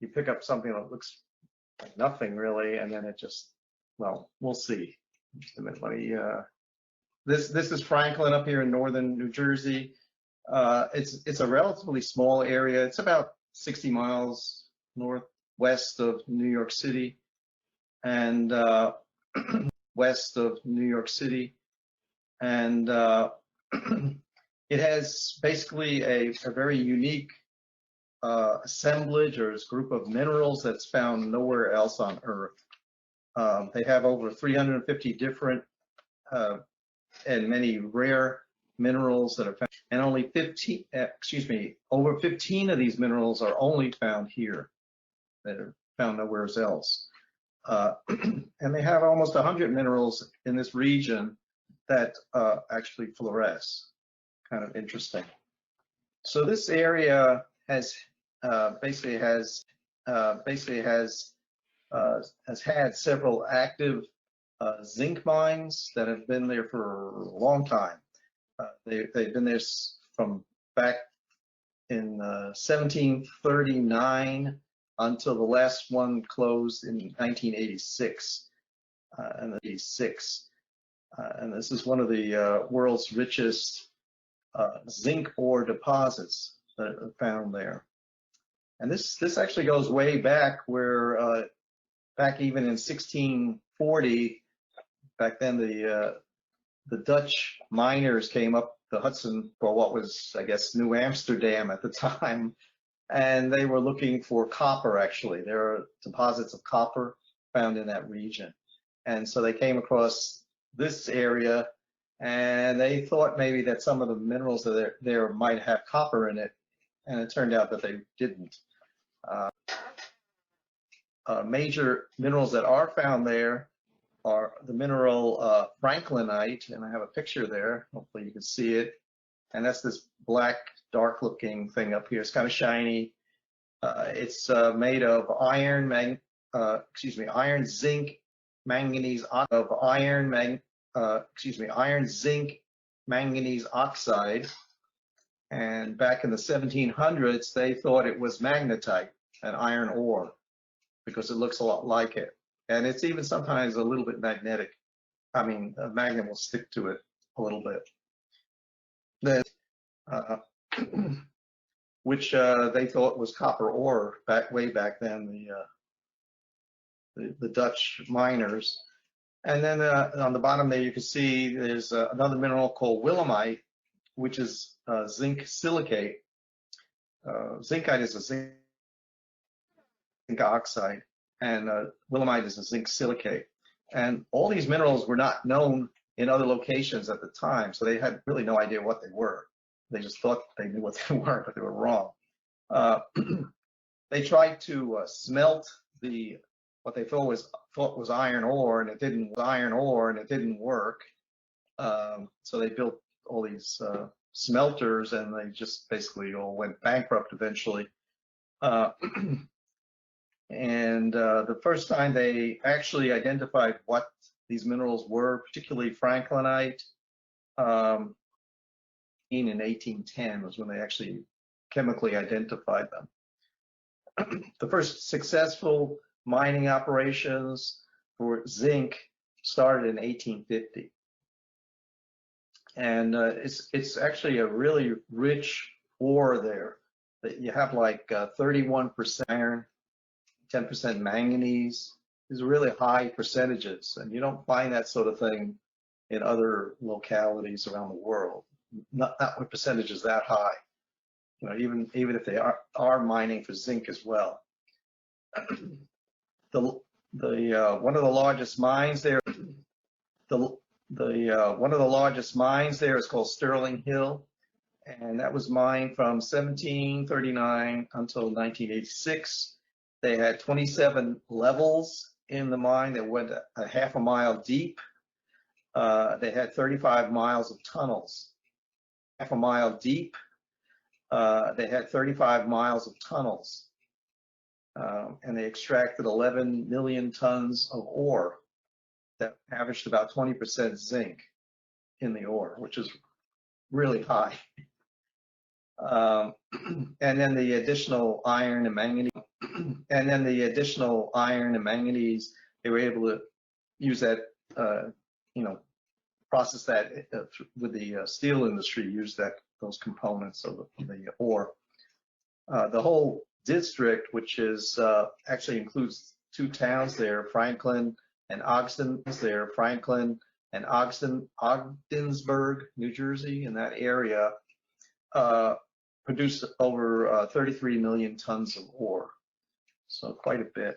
you pick up something that looks like nothing really, and then it just, well, we'll see. Just a minute, let me, this is Franklin up here in northern New Jersey. It's a relatively small area. It's about 60 miles northwest of New York City, and west of New York City, and it has basically a very unique assemblage or group of minerals that's found nowhere else on Earth. They have over 350 different and many rare minerals that are found, and only 15, over 15 of these minerals are only found here, that are found nowhere else. And they have almost 100 minerals in this region that actually fluoresce. Kind of interesting. So this area has basically has had several active zinc mines that have been there for a long time. They've been there from back in 1739 until the last one closed in 1986. And this is one of the world's richest zinc ore deposits that are found there. And this actually goes way back, where back even in 1640, back then the Dutch miners came up the Hudson for what was, I guess, New Amsterdam at the time, and they were looking for copper. Actually, there are deposits of copper found in that region, and so they came across this area, and they thought maybe that some of the minerals that there might have copper in it, and it turned out that they didn't. Major minerals that are found there are the mineral franklinite, and I have a picture there. Hopefully you can see it. And that's this black, dark-looking thing up here. It's kind of shiny. It's made of iron, zinc, manganese, iron, zinc, manganese oxide. And back in the 1700s, they thought it was magnetite, an iron ore, because it looks a lot like it. And it's even sometimes a little bit magnetic. I mean, a magnet will stick to it a little bit. Which they thought was copper ore way back then, the Dutch miners. And then on the bottom there, you can see there's another mineral called willemite, which is zinc silicate. Zincite is a zinc oxide, and willemite is a zinc silicate. And all these minerals were not known in other locations at the time, so they had really no idea what they were. They just thought they knew what they were, but they were wrong. They tried to smelt what they thought was iron ore, and it didn't work. So they built all these smelters, and they just basically all went bankrupt eventually. And the first time they actually identified what these minerals were, particularly franklinite, in 1810 was when they actually chemically identified them. The first successful mining operations for zinc started in 1850. And it's actually a really rich ore there. You have like 31% iron, 10% manganese. These are really high percentages, and you don't find that sort of thing in other localities around the world. Not with percentages that high. You know, even if they are mining for zinc as well. One of the largest mines there. One of the largest mines there is called Sterling Hill, and that was mined from 1739 until 1986. They had 27 levels in the mine that went a half a mile deep. They had 35 miles of tunnels. Half a mile deep. They had 35 miles of tunnels. And they extracted 11 million tons of ore that averaged about 20% zinc in the ore, which is really high. And then the additional iron and manganese. and then the additional iron and manganese, they were able to use that, you know, process that with the steel industry, use those components of the ore. The whole district, which is actually includes two towns there, Franklin and Ogdensburg, New Jersey, in that area, produced over 33 million tons of ore, so quite a bit.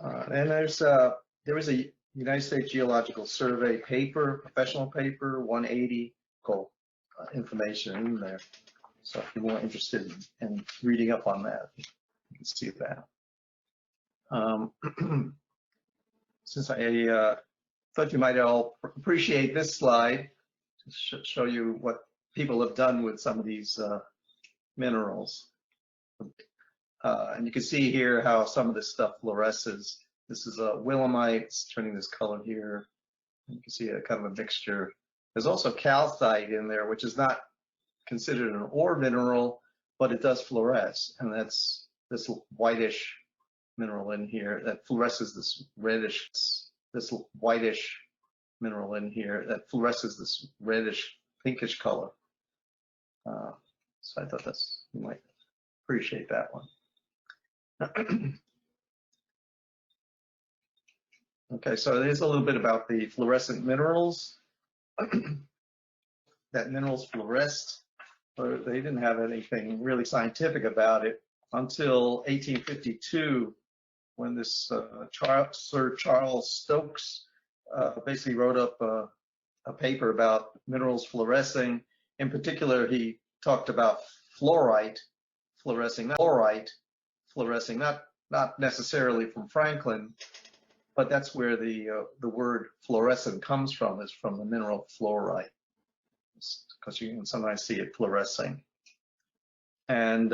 And there was a United States Geological Survey paper, professional paper, 180, called information in there. So if you're more interested in reading up on that, you can see that. Since I thought you might all appreciate this slide to show you what people have done with some of these minerals. And you can see here how some of this stuff fluoresces. This is a willemite, it's turning this color here. You can see a kind of a mixture. There's also calcite in there, which is not considered an ore mineral, but it does fluoresce, and that's this whitish mineral in here that fluoresces this reddish, this whitish mineral in here that fluoresces this reddish pinkish color. So I thought you might appreciate that one. Okay, so there's a little bit about the fluorescent minerals. That minerals fluoresced, but they didn't have anything really scientific about it until 1852, when this Sir Charles Stokes basically wrote up a paper about minerals fluorescing. In particular, he talked about fluorite fluorescing, not necessarily from Franklin, but that's where the word fluorescent comes from, is from the mineral fluorite, because you can sometimes see it fluorescing. And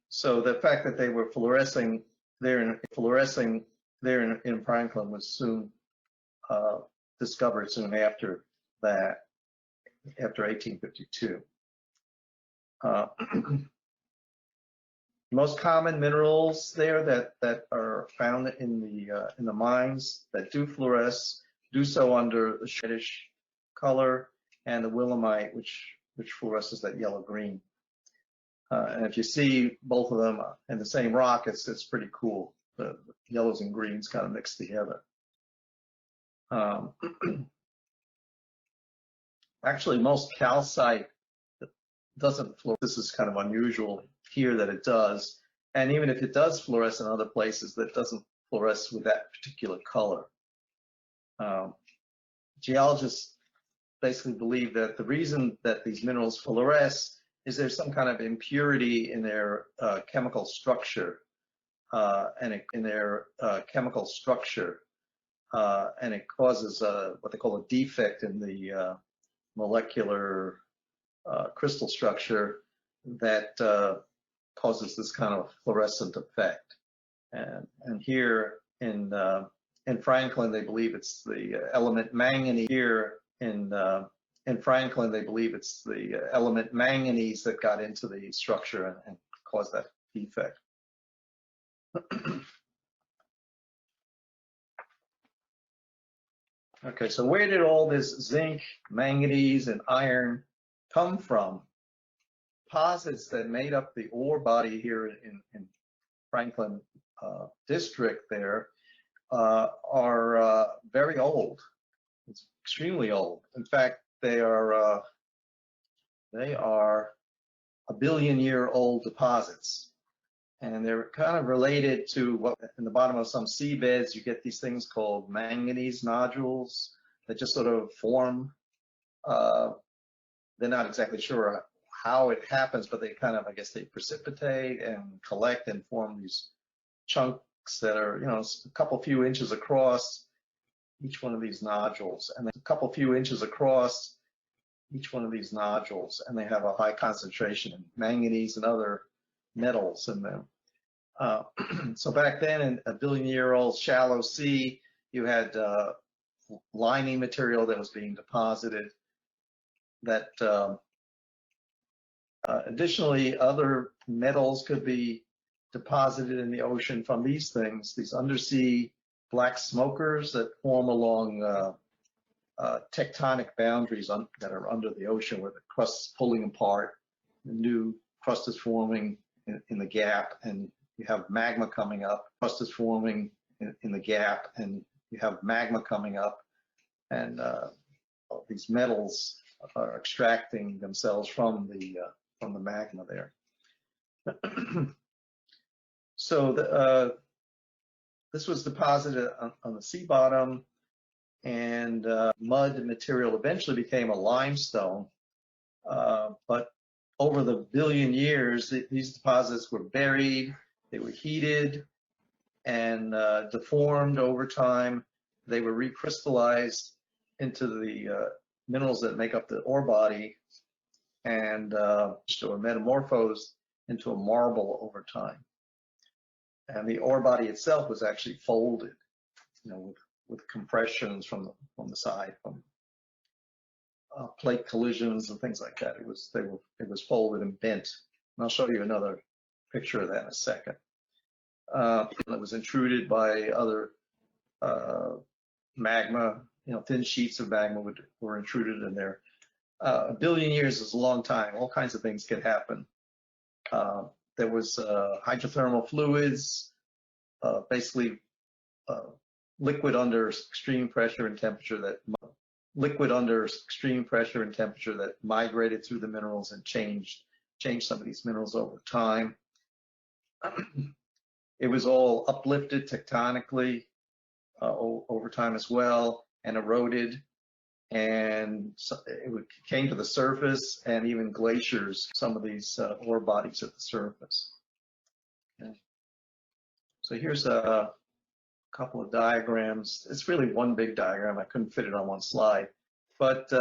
so the fact that they were fluorescing there in Franklin was soon discovered soon after that, after 1852. Most common minerals there that are found in the mines that do fluoresce do so under the reddish color, and the willemite, which fluoresces that yellow green. And if you see both of them in the same rock, it's pretty cool. The yellows and greens kind of mixed together. Actually, most calcite doesn't fluoresce. This is kind of unusual here that it does. And even if it does fluoresce in other places, that doesn't fluoresce with that particular color. Geologists basically believe that the reason that these minerals fluoresce is there's some kind of impurity in their chemical structure, and it causes what they call a defect in the molecular crystal structure that causes this kind of fluorescent effect. And here in Franklin, they believe it's the element manganese. Here in Franklin, they believe it's the element manganese that got into the structure and caused that defect. Okay, so where did all this zinc, manganese, and iron come from? Deposits that made up the ore body here in Franklin district there are very old. It's extremely old. In fact, they are 1-billion-year-old deposits, and they're kind of related to what in the bottom of some seabeds you get these things called manganese nodules that just sort of form. They're not exactly sure how it happens, but they kind of, I guess, they precipitate and collect and form these chunks that are, you know, a couple few inches across each one of these nodules, and a couple few inches across each one of these nodules, and they have a high concentration of manganese and other metals in them. So back then, in a 1-billion-year-old shallow sea, you had lining material that was being deposited that Additionally, other metals could be deposited in the ocean from these things, these undersea black smokers that form along tectonic boundaries that are under the ocean, where the crust is pulling apart, the new crust is forming in the gap, and you have magma coming up. Crust is forming in the gap, and you have magma coming up, and these metals are extracting themselves from the magma there. So this was deposited on the sea bottom, and mud material eventually became a limestone. But over the billion years, these deposits were buried, they were heated and deformed over time. They were recrystallized into the minerals that make up the ore body, and were metamorphosed into a marble over time. And the ore body itself was actually folded, with compressions from the side, from plate collisions and things like that. It was folded and bent. And I'll show you another picture of that in a second. It was intruded by other magma. Thin sheets of magma were intruded in there. A billion years is a long time. All kinds of things could happen. There was hydrothermal fluids, basically liquid under extreme pressure and temperature that migrated through the minerals and changed some of these minerals over time. It was all uplifted tectonically over time as well, and eroded, and it came to the surface, and even glaciers, some of these ore bodies at the surface. Okay. So here's a couple of diagrams. It's really one big diagram. I couldn't fit it on one slide. But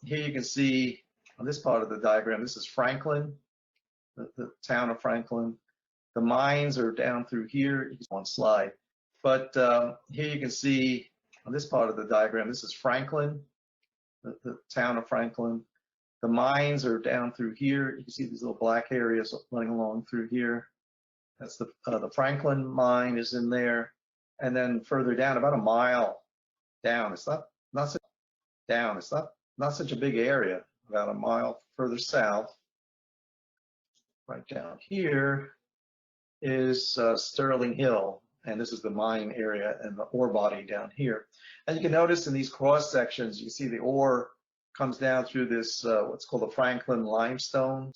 here you can see on this part of the diagram, this is Franklin, the town of Franklin. The mines are down through here, one slide. But here you can see on this part of the diagram, this is Franklin, the town of Franklin. The mines are down through here. You can see these little black areas running along through here. That's the Franklin mine is in there. And then further down, about a mile down, it's not such a big area, about a mile further south, right down here is Sterling Hill, and this is the mine area and the ore body down here. And you can notice in these cross sections, you see the ore comes down through this what's called the Franklin limestone,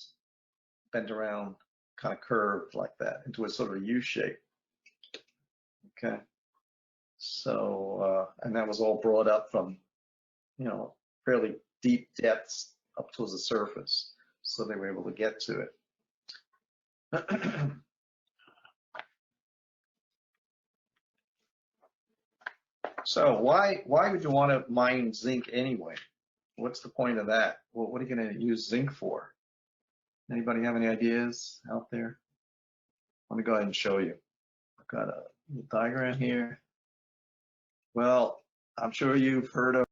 bent around, kind of curved like that into a sort of a U shape. Okay. So, and that was all brought up from, fairly deep depths up towards the surface. So they were able to get to it. So why would you want to mine zinc anyway? What's the point of that? Well, what are you going to use zinc for? Anybody have any ideas out there? Let me go ahead and show you. I've got a diagram here. Well, I'm sure you've heard of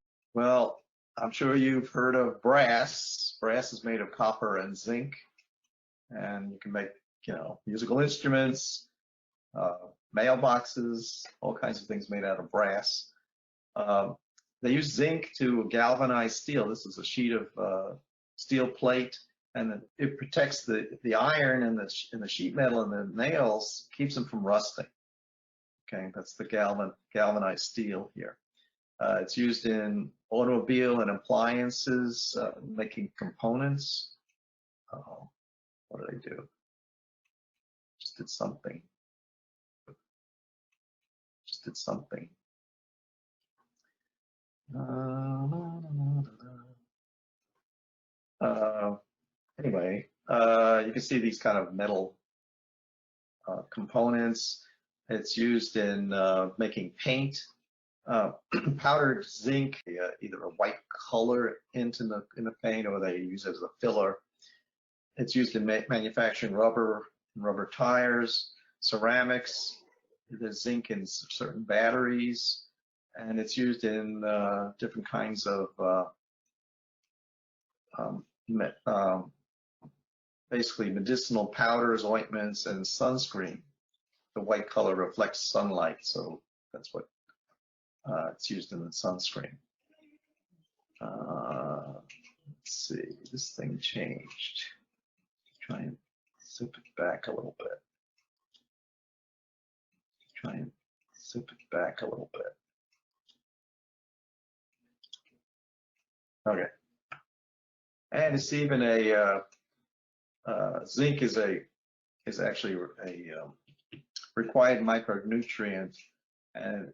brass. Brass is made of copper and zinc, and you can make, musical instruments, mailboxes, all kinds of things made out of brass. They use zinc to galvanize steel. This is a sheet of steel plate, and it protects the iron and the sheet metal and the nails, keeps them from rusting. Okay, that's the galvanized steel here. It's used in automobile and appliances, making components. What did I do? Just did something. Anyway, you can see these kind of metal components. It's used in making paint. Powdered zinc, either a white color in the paint, or they use it as a filler. It's used in manufacturing rubber tires, ceramics. There's zinc in certain batteries, and it's used in different kinds of basically medicinal powders, ointments, and sunscreen. The white color reflects sunlight, so that's what it's used in the sunscreen. Let's see, this thing changed. Try and zip it back a little bit. Try and zip it back a little bit. Okay. And it's even a zinc is actually a required micronutrient, and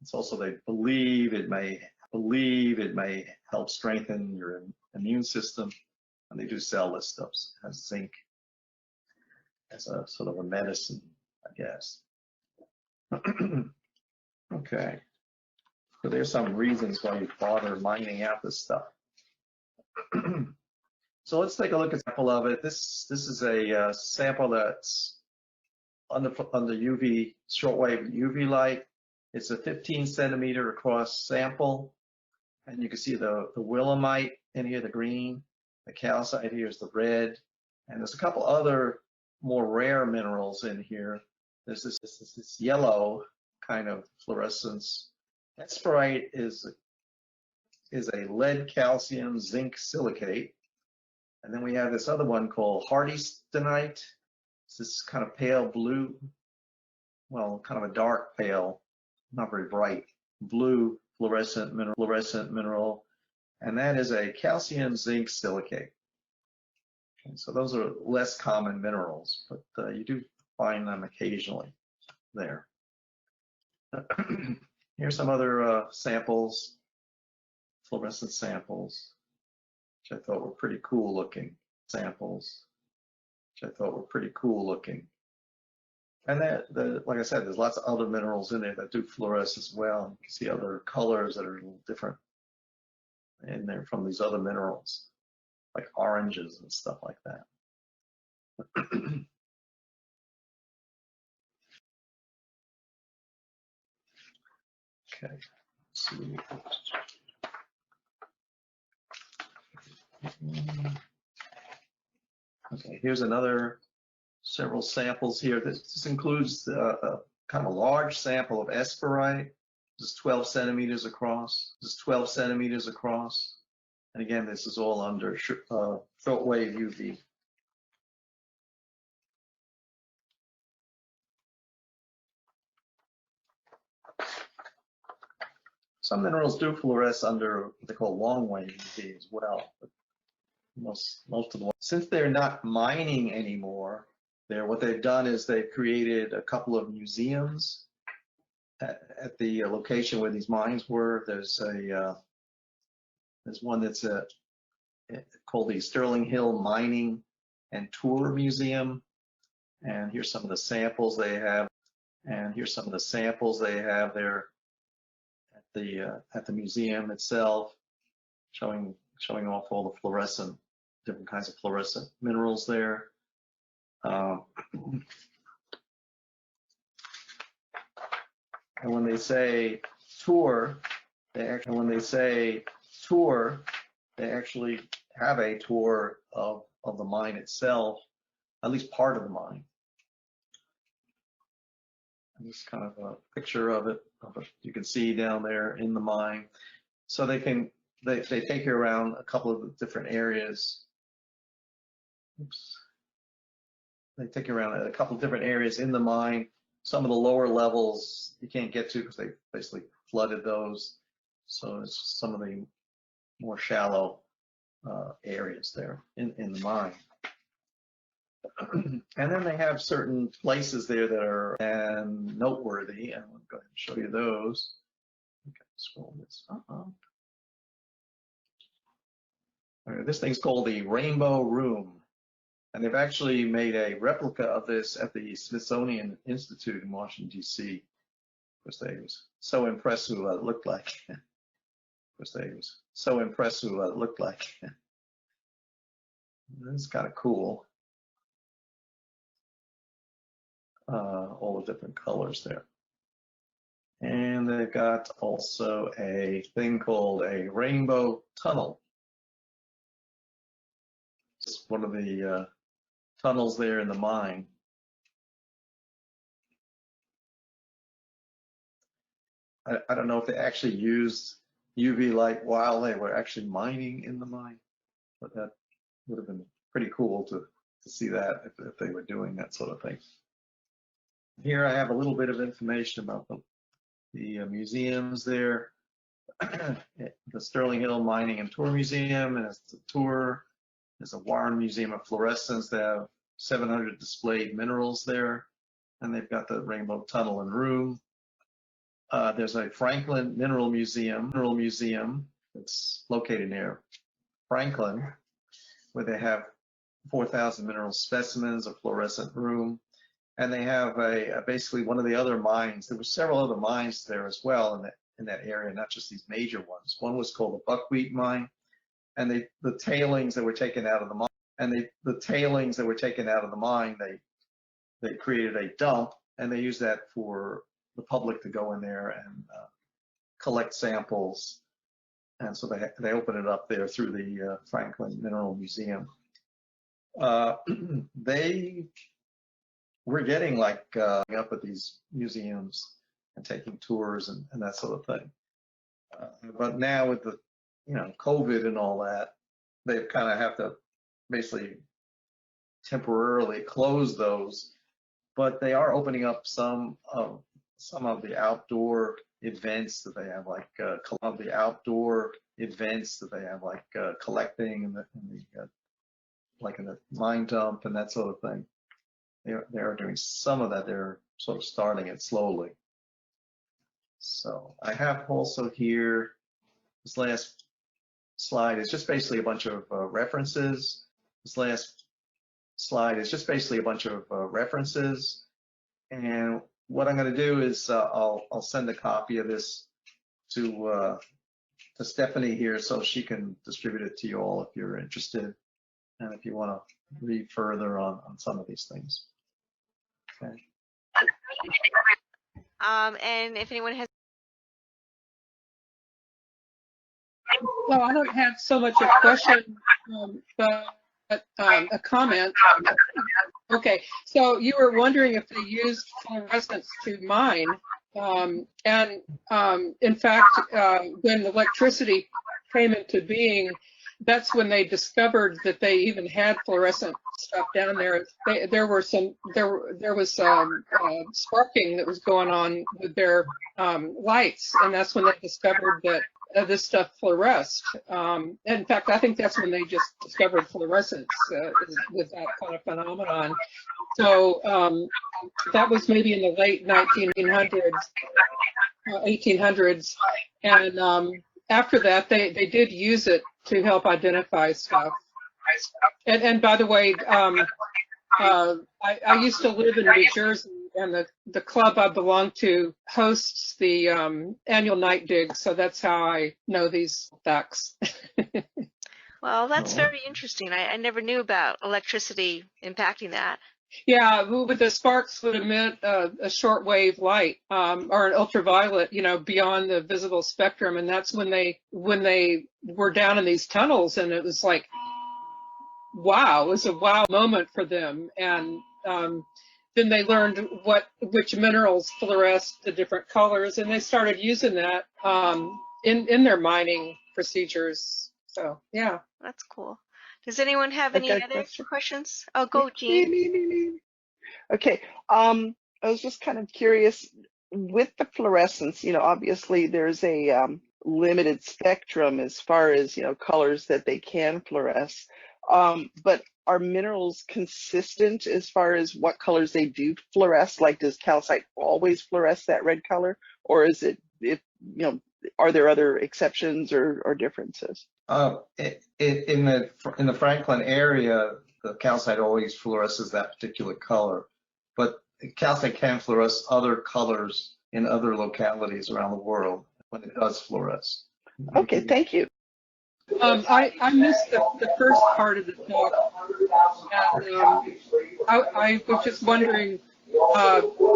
it's also they believe it may help strengthen your immune system, and they do sell this stuff as zinc as a sort of a medicine, I guess. Okay, so there's some reasons why you bother mining out this stuff. So let's take a look at a sample of it. This is a sample that's under UV shortwave UV light. It's a 15 centimeter across sample, and you can see the willemite in here, the green. The calcite here is the red, and there's a couple other more rare minerals in here. There's this yellow kind of fluorescence. Esperite is a lead calcium zinc silicate. And then we have this other one called hardystenite. It's this kind of pale blue, well, kind of a dark pale, not very bright, blue fluorescent mineral. And that is a calcium zinc silicate. Okay, so those are less common minerals, but you do find them occasionally there. Here's some other samples, fluorescent samples, which I thought were pretty cool looking samples, And like I said, there's lots of other minerals in there that do fluoresce as well. You can see other colors that are a little different in there from these other minerals, like oranges and stuff like that. Okay, let's see. Okay, here's several samples here. This includes a kind of a large sample of esperite. This is 12 centimeters across. And again, this is all under shortwave UV. Some minerals do fluoresce under what they call long wave UV as well, but most of them. Since they're not mining anymore, what they've done is they've created a couple of museums at the location where these mines were. There's one that's called the Sterling Hill Mining and Tour Museum, and here's some of the samples they have. There at the museum itself, showing off all the different kinds of fluorescent minerals there. And when they say tour, they actually have a tour of the mine itself, at least part of the mine. And this is kind of a picture of it. You can see down there in the mine. So they take you around a couple of the different areas. Oops. They take you around a couple of different areas in the mine. Some of the lower levels you can't get to because they basically flooded those. So it's some of the more shallow areas there in the mine. And then they have certain places there that are noteworthy, and I'll go ahead and show you those. Okay, scroll this up. Right, this thing's called the Rainbow Room, and they've actually made a replica of this at the Smithsonian Institute in Washington, D.C. because they was so impressed with what it looked like. This is kind of cool. All the different colors there. And they've got also a thing called a rainbow tunnel. It's one of the tunnels there in the mine. I don't know if they actually used UV light while they were actually mining in the mine, but that would have been pretty cool to see that if they were doing that sort of thing. Here I have a little bit of information about the museums there. The Sterling Hill Mining and Tour Museum, and it's a tour. There's a Warren Museum of Fluorescence. They have 700 displayed minerals there, and they've got the Rainbow Tunnel and Room. There's a Franklin Mineral Museum that's located near Franklin, where they have 4,000 mineral specimens, a fluorescent room, and they have basically one of the other mines. There were several other mines there as well in that area, not just these major ones. One was called the Buckwheat Mine, and the tailings that were taken out of the mine, they created a dump, and they used that for the public to go in there and collect samples. And so they opened it up there through the Franklin Mineral Museum. They were getting like up at these museums and taking tours and that sort of thing. But now with the COVID and all that, they kind of have to basically temporarily close those. But they are opening up some of the outdoor events that they have, like collecting in the mine dump and that sort of thing. They are doing some of that. They're sort of starting it slowly. So I have also here, this last slide is just basically a bunch of references. This last slide is just basically a bunch of references. And what I'm going to do is I'll send a copy of this to Stephanie here so she can distribute it to you all if you're interested and if you want to read further on some of these things. Okay. And if anyone has. Well, I don't have so much a question, but a comment. Okay, so you were wondering if they used fluorescence to mine, and in fact, when electricity came into being, that's when they discovered that they even had fluorescent stuff down there. There was sparking that was going on with their lights, and that's when they discovered that this stuff fluoresced. In fact, I think that's when they just discovered fluorescence with that kind of phenomenon. So that was maybe in the late 1900s, 1800s, and after that, they did use it to help identify stuff. And by the way, I used to live in New Jersey, and the club I belong to hosts the annual night dig, so that's how I know these facts. Well, that's very interesting. I never knew about electricity impacting that. Yeah, but the sparks would emit a shortwave light or an ultraviolet, beyond the visible spectrum, and that's when they were down in these tunnels, and it was like, wow, it was a wow moment for them. And then they learned which minerals fluoresced the different colors, and they started using that in their mining procedures. So yeah, that's cool. Does anyone have any other questions? Oh, go, Jean. Me. Okay. I was just kind of curious with the fluorescence. Obviously there's a limited spectrum as far as colors that they can fluoresce. But are minerals consistent as far as what colors they do fluoresce? Like, does calcite always fluoresce that red color, or is it are there other exceptions or differences? In the Franklin area, the calcite always fluoresces that particular color, but calcite can fluoresce other colors in other localities around the world when it does fluoresce. Okay, thank you. I missed the first part of the talk, and I was just wondering,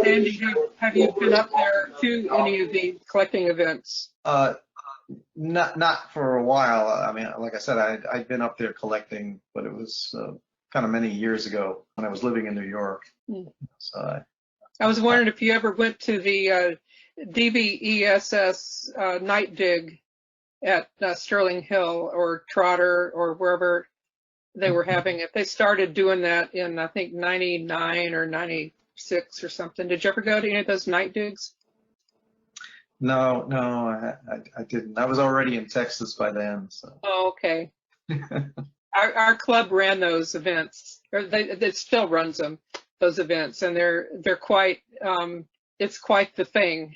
Andy, have you been up there to any of the collecting events? Not for a while. I mean, like I said, I'd been up there collecting, but it was kind of many years ago when I was living in New York. Hmm. So I was wondering if you ever went to the DVESS night dig at Sterling Hill or Trotter or wherever they were having it. They started doing that in, I think, 99 or 96 or something. Did you ever go to any of those night digs? no, I didn't. I was already in Texas by then. So. Oh, okay. Our club ran those events, or it still runs them, those events, and they're quite, it's quite the thing.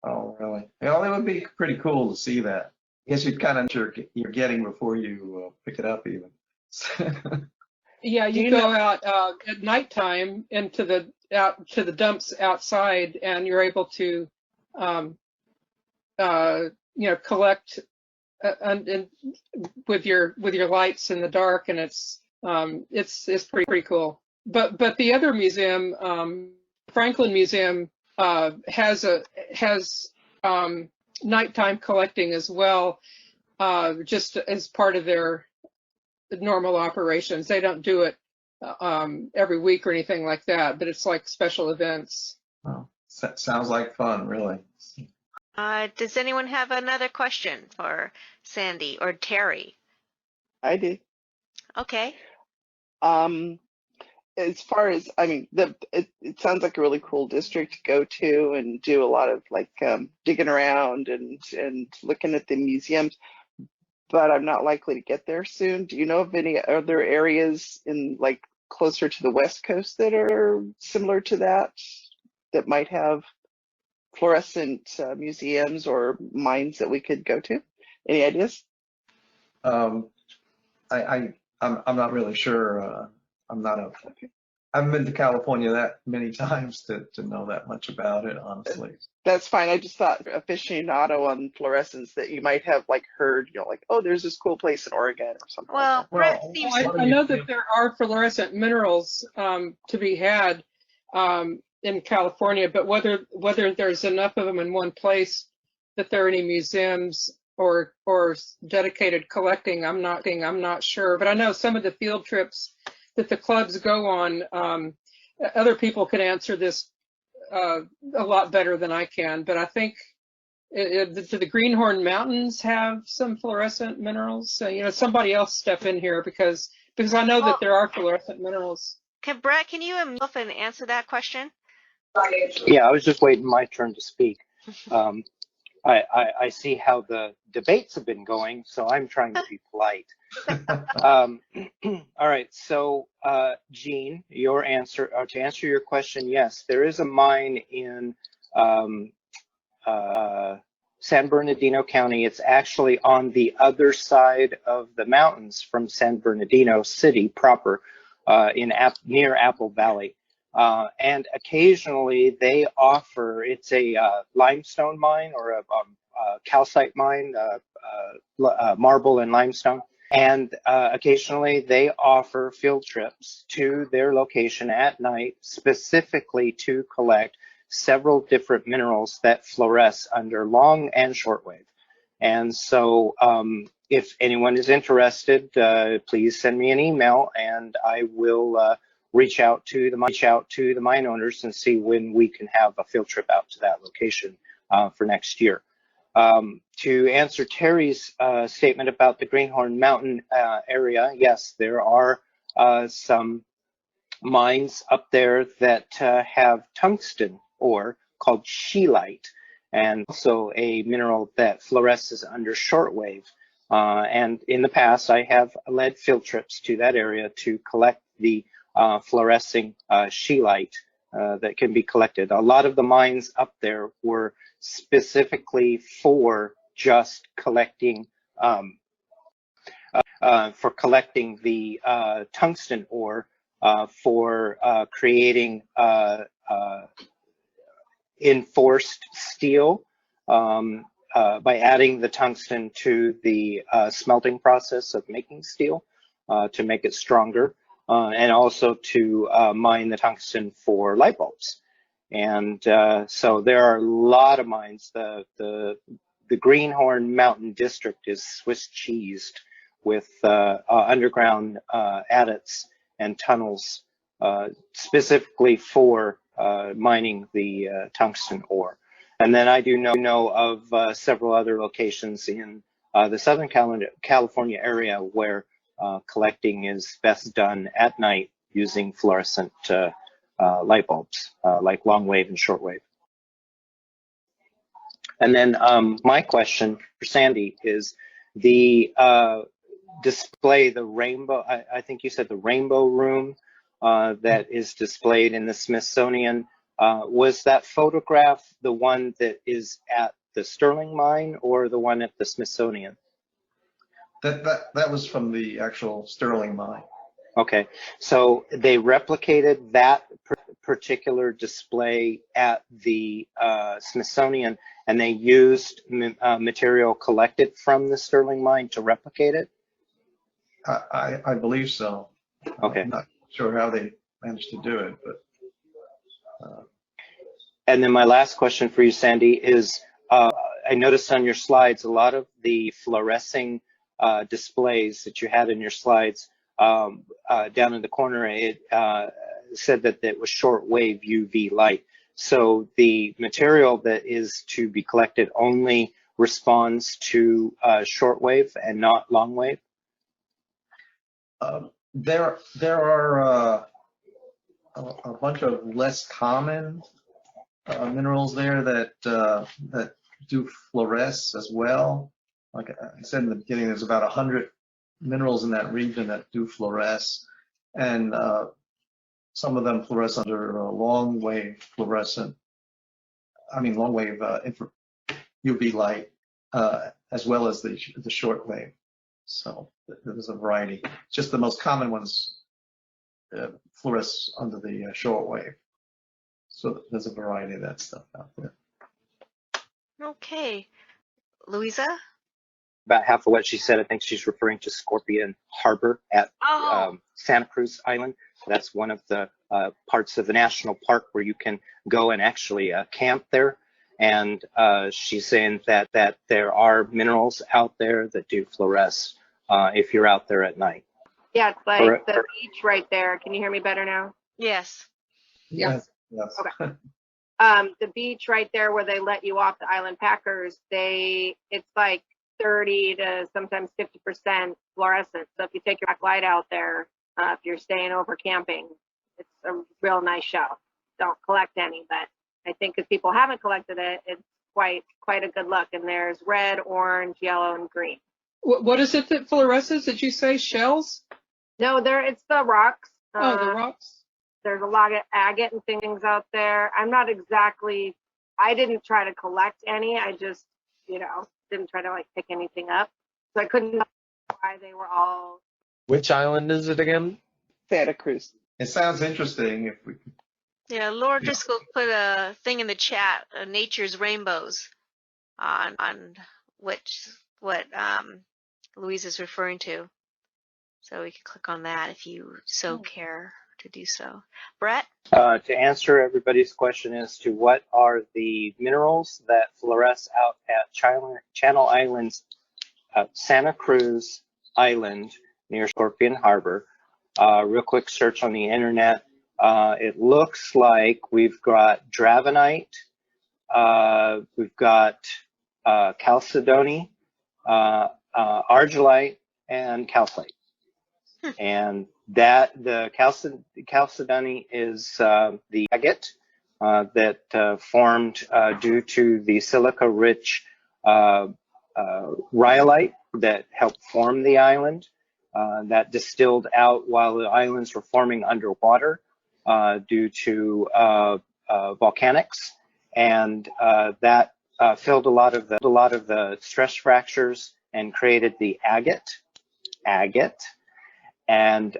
Oh, really? Well, it would be pretty cool to see that. I guess you'd kind of know what you're getting before you pick it up, even. Yeah, Do you you go out at nighttime into out to the dumps outside, and you're able to, collect and with your lights in the dark, and it's pretty cool. But the other museum, Franklin Museum, has nighttime collecting as well, just as part of their normal operations. They don't do it every week or anything like that, but it's like special events. Oh, sounds like fun, really. Does anyone have another question for Sandy or Terry? I do. Okay. As far as, I mean, it sounds like a really cool district to go to and do a lot of like digging around and looking at the museums, but I'm not likely to get there soon. Do you know of any other areas in like closer to the West Coast that are similar to that might have fluorescent museums or mines that we could go to? Any ideas? I'm not really sure. I haven't been to California that many times to know that much about it, honestly. That's fine. I just thought aficionado on fluorescence that you might have like heard, like, oh, there's this cool place in Oregon or something Well, like Brett Well, seems I know that there are fluorescent minerals to be had in California, but whether there's enough of them in one place that there are any museums or dedicated collecting, I'm not sure. But I know some of the field trips that the clubs go on, other people can answer this a lot better than I can. But I think do the Greenhorn Mountains have some fluorescent minerals? Somebody else step in here because I know that there are fluorescent minerals. Brett, can you unmute and answer that question? Yeah, I was just waiting my turn to speak. I see how the debates have been going, so I'm trying to be polite. All right, so Jean, your answer to answer your question, yes, there is a mine in San Bernardino County. It's actually on the other side of the mountains from San Bernardino City proper, near Apple Valley. And occasionally they offer, it's a limestone mine or a calcite mine, marble and limestone. And occasionally they offer field trips to their location at night, specifically to collect several different minerals that fluoresce under long and shortwave. And so if anyone is interested, please send me an email and I will reach out to the mine owners and see when we can have a field trip out to that location for next year. To answer Terry's statement about the Greenhorn Mountain area, yes, there are some mines up there that have tungsten ore called scheelite, and also a mineral that fluoresces under shortwave. And in the past, I have led field trips to that area to collect the fluorescing scheelite that can be collected. A lot of the mines up there were specifically for just collecting the tungsten ore for creating enforced steel by adding the tungsten to the smelting process of making steel to make it stronger, and also to mine the tungsten for light bulbs. And so there are a lot of mines. The Greenhorn Mountain District is Swiss cheesed with underground adits and tunnels specifically for mining the tungsten ore. And then I do know of several other locations in the Southern California area where collecting is best done at night using fluorescent light bulbs, like long wave and short wave. And then my question for Sandy is the display, the rainbow, I think you said the rainbow room that is displayed in the Smithsonian. Was that photograph the one that is at the Sterling mine or the one at the Smithsonian? That was from the actual Sterling mine. Okay, so they replicated that particular display at the Smithsonian, and they used material collected from the Sterling mine to replicate it? I believe so. Okay. I'm not sure how they managed to do it, but. And then my last question for you, Sandy, is I noticed on your slides a lot of the fluorescing displays that you had in your slides. Down in the corner, it said that it was shortwave UV light. So the material that is to be collected only responds to shortwave and not long wave? There are a bunch of less common minerals there that do fluoresce as well. Like I said in the beginning, there's about 100 minerals in that region that do fluoresce, and some of them fluoresce under long wave fluorescent. I mean long wave UV light, as well as the short wave. So there's a variety. Just the most common ones fluoresce under the short wave. So there's a variety of that stuff out there. Okay. Louisa? About half of what she said, I think she's referring to Scorpion Harbor at Santa Cruz Island. That's one of the parts of the national park where you can go and actually camp there. And she's saying that there are minerals out there that do fluoresce if you're out there at night. Yeah, it's like the beach right there. Can you hear me better now? Yes. Yes. Okay. The beach right there where they let you off the island packers, it's like 30 to sometimes 50% fluorescent. So if you take your backlight out there, if you're staying over camping, it's a real nice show. Don't collect any, but I think if people haven't collected it, it's quite a good look. And there's red, orange, yellow, and green. What is it that fluoresces? Did you say shells? No, it's the rocks. Oh, the rocks. There's a lot of agate and things out there. I didn't try to collect any. I just, didn't try to like pick anything up. So I couldn't know why they were all. Which island is it again? Santa Cruz. It sounds interesting if we could. Yeah, Laura Driscoll put a thing in the chat, Nature's Rainbows, on what Louise is referring to. So we can click on that if you so care to do so. Brett? To answer everybody's question as to what are the minerals that fluoresce out at Channel Islands, Santa Cruz Island near Scorpion Harbor, real quick search on the internet. It looks like we've got dravenite, we've got chalcedony, argillite, and calcite. And that the chalcedony is the agate that formed due to the silica-rich rhyolite that helped form the island. That distilled out while the islands were forming underwater due to volcanics, and that filled a lot of the stress fractures and created the agate. And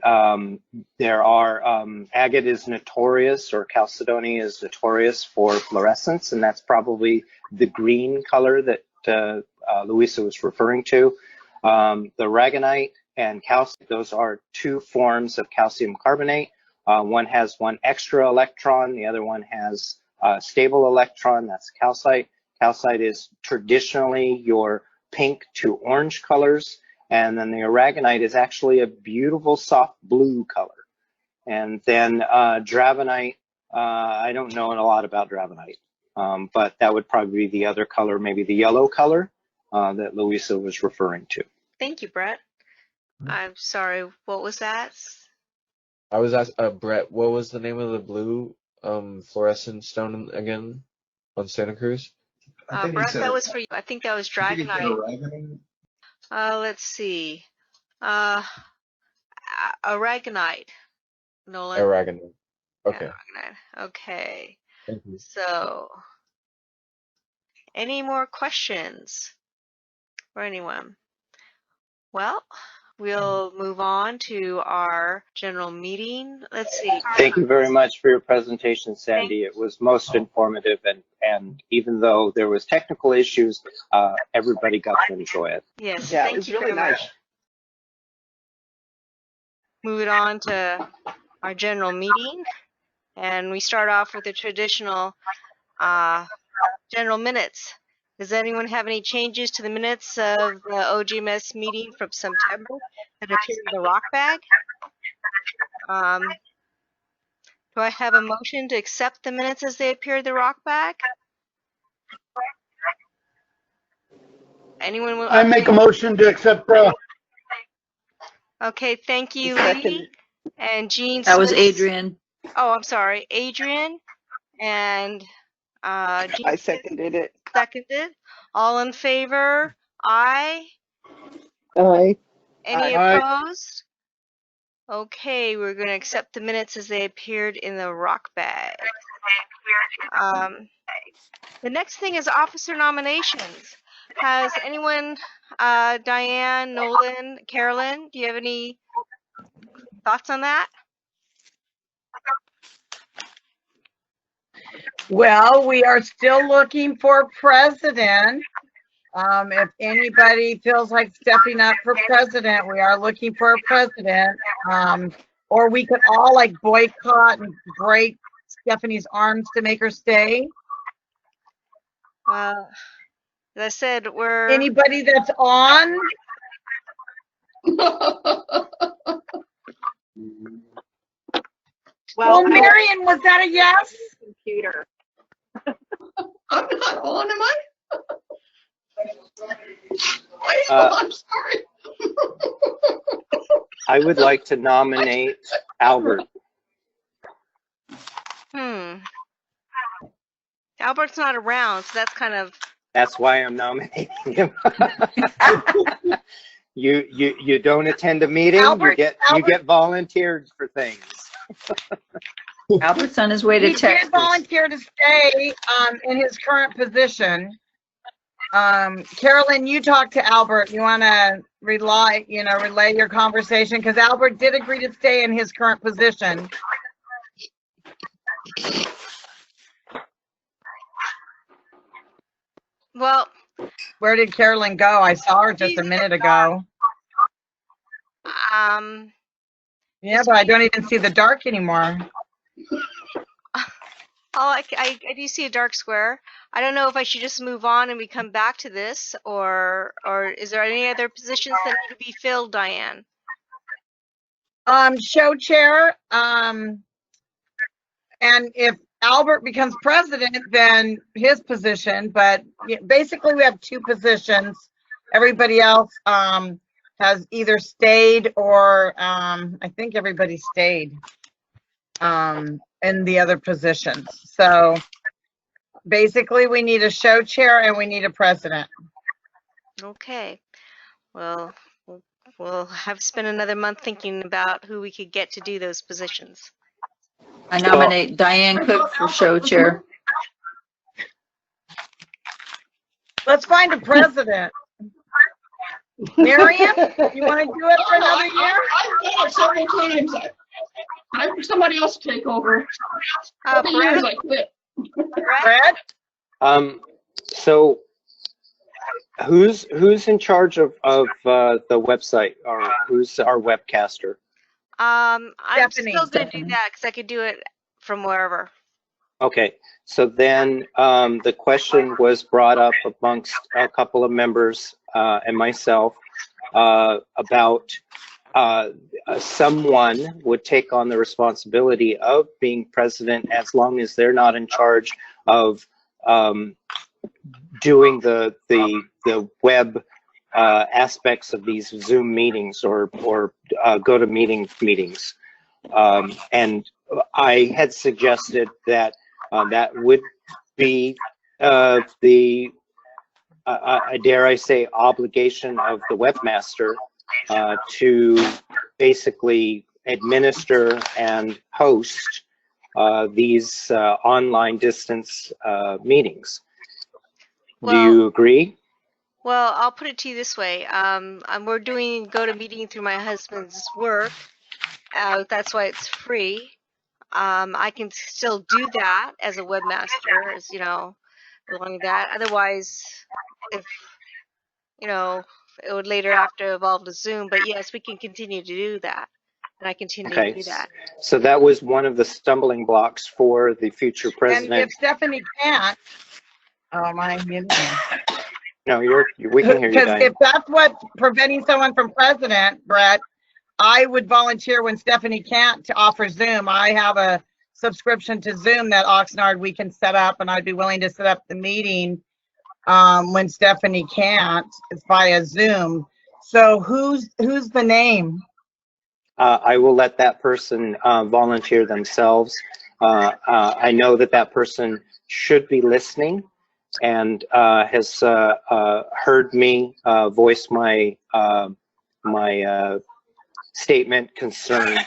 there are, agate is notorious, or chalcedony is notorious for fluorescence, and that's probably the green color that Louisa was referring to. The aragonite and calcite, those are two forms of calcium carbonate. One has one extra electron, the other one has a stable electron, that's calcite. Calcite is traditionally your pink to orange colors. And then the aragonite is actually a beautiful soft blue color. And then dravenite, I don't know a lot about dravenite, but that would probably be the other color, maybe the yellow color that Louisa was referring to. Thank you, Brett. I'm sorry, what was that? I was asked, Brett, what was the name of the blue fluorescent stone again on Santa Cruz? I think he Brett, said, that was for you. I think that was I think he said dragonite. aragonite. Let's see. Aragonite, Nolan. Aragonite. Okay. Aragonite. Okay. Thank you. So, any more questions for anyone? Well, we'll move on to our general meeting. Let's see. Thank you very much for your presentation, Sandy. It was most informative, and even though there was technical issues, everybody got to enjoy it. Yes, Yeah, it thank was you really very nice. much. Moving on to our general meeting, and we start off with the traditional general minutes. Does anyone have any changes to the minutes of the OGMS meeting from September that appeared in the rock bag? Do I have a motion to accept the minutes as they appear in the rock bag? Anyone will? I make a motion to accept. Okay, thank you, Second. Lee. And Jean. That was Smith. Adrian. Oh, I'm sorry, Adrian. And Jean I seconded it. seconded. All in favor? Aye. Aye. Any Aye. opposed? Okay, we're going to accept the minutes as they appeared in the rock bag. The next thing is officer nominations. Has anyone, Diane, Nolan, Carolyn, do you have any thoughts on that? Well, we are still looking for president. If anybody feels like stepping up for president, we are looking for a president. Or we could all like boycott and break Stephanie's arms to make her stay. As I said, we're... Anybody that's on? Well, Marion, was that a yes? Computer. I'm not on, am I? I'm sorry. I would like to nominate Albert. Albert's not around, so that's kind of... That's why I'm nominating him. You don't attend a meeting, Albert, you get volunteered for things. Albert's on his way to He did Texas. volunteer to stay in his current position. Carolyn, you talk to Albert. You want to relay your conversation because Albert did agree to stay in his current position. Well, where did Carolyn go? I saw her just a minute ago. Yeah, but I don't even see the dark anymore. I do see a dark square. I don't know if I should just move on and we come back to this, or is there any other positions that need to be filled, Diane? Show chair. And if Albert becomes president, then his position. But basically, we have two positions. Everybody else has either stayed or I think everybody stayed in the other positions. So basically, we need a show chair and we need a president. Okay. Well, we'll have to spend another month thinking about who we could get to do those positions. I nominate Diane Cook for show chair. Let's find a president. Marion, you want to do it for another year? I've done it several times. Time for somebody else to take over. For years I quit. Brad? So who's in charge of the website, or who's our webcaster? I'm Stephanie. still going to do that because I could do it from wherever. Okay, so then the question was brought up amongst a couple of members and myself. about someone would take on the responsibility of being president as long as they're not in charge of doing the web aspects of these Zoom meetings or GoToMeeting meetings. And I had suggested that that would be the dare I say, obligation of the webmaster to basically administer and host these online distance meetings. Do you agree? Well, I'll put it to you this way. We're doing GoToMeeting through my husband's work. That's why it's free. I can still do that as a webmaster, as you know, along that. Otherwise, if it would later have to evolve to Zoom. But yes, we can continue to do that, and I continue to do that. So that was one of the stumbling blocks for the future president. And if Stephanie can't, oh my goodness. No, we can hear you, Because Diane. if that's what's preventing someone from president, Brett, I would volunteer when Stephanie can't to offer Zoom. I have a subscription to Zoom that Oxnard we can set up, and I'd be willing to set up the meeting when Stephanie can't. It's via Zoom. So who's the name? I will let that person volunteer themselves. I know that person should be listening and has heard me voice my statement concern.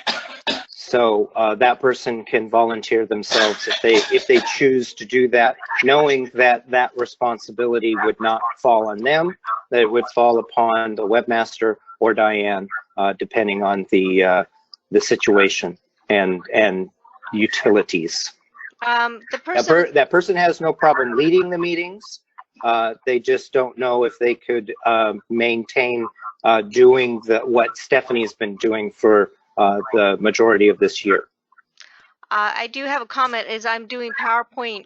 So that person can volunteer themselves if they choose to do that, knowing that responsibility would not fall on them, that it would fall upon the webmaster or Diane, depending on the situation and utilities. That person has no problem leading the meetings. They just don't know if they could maintain doing what Stephanie's been doing for the majority of this year. I do have a comment. Is I'm doing PowerPoint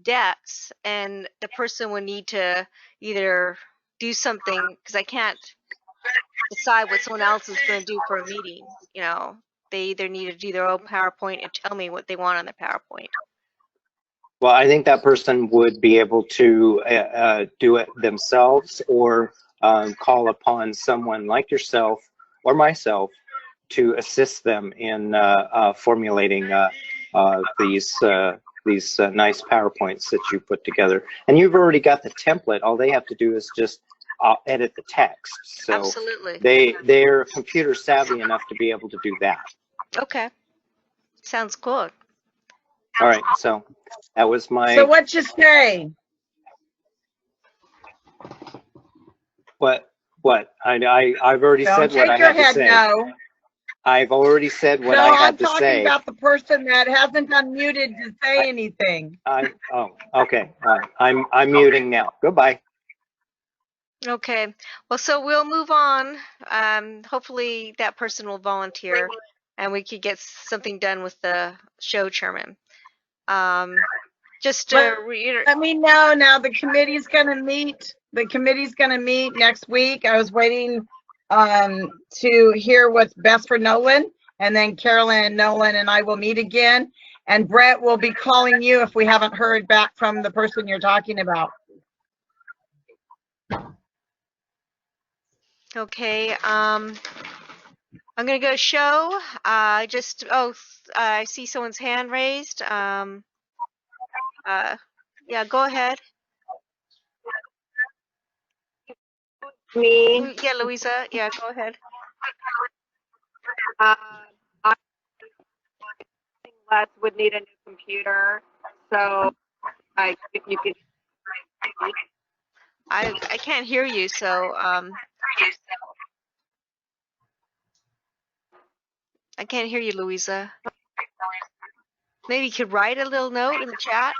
decks, and the person would need to either do something, because I can't decide what someone else is going to do for a meeting. They either need to do their own PowerPoint and tell me what they want on their PowerPoint. Well, I think that person would be able to do it themselves, or call upon someone like yourself or myself to assist them in formulating these nice PowerPoints that you put together. And you've already got the template. All they have to do is just edit the text. So absolutely, they're computer savvy enough to be able to do that. Okay, sounds good. All right, so that was my. So what you say? What? I've already said what I had to say. No. I've already said what I had to say. No, I'm talking about the person that hasn't unmuted to say anything. Okay. I'm muting now. Goodbye. Okay. Well, so we'll move on. Hopefully that person will volunteer, and we could get something done with the show chairman. Just to reiterate. Let me know now. The committee's going to meet. The committee's going to meet next week. I was waiting to hear what's best for Nolan, and then Carolyn and Nolan and I will meet again. And Brett will be calling you if we haven't heard back from the person you're talking about. Okay. I'm gonna go show. I see someone's hand raised. Yeah, go ahead. Me. Yeah, Louisa. Yeah, go ahead. Les would need a new computer, so if you could. I can't hear you, so I can't hear you, Louisa. Maybe you could write a little note in the chat.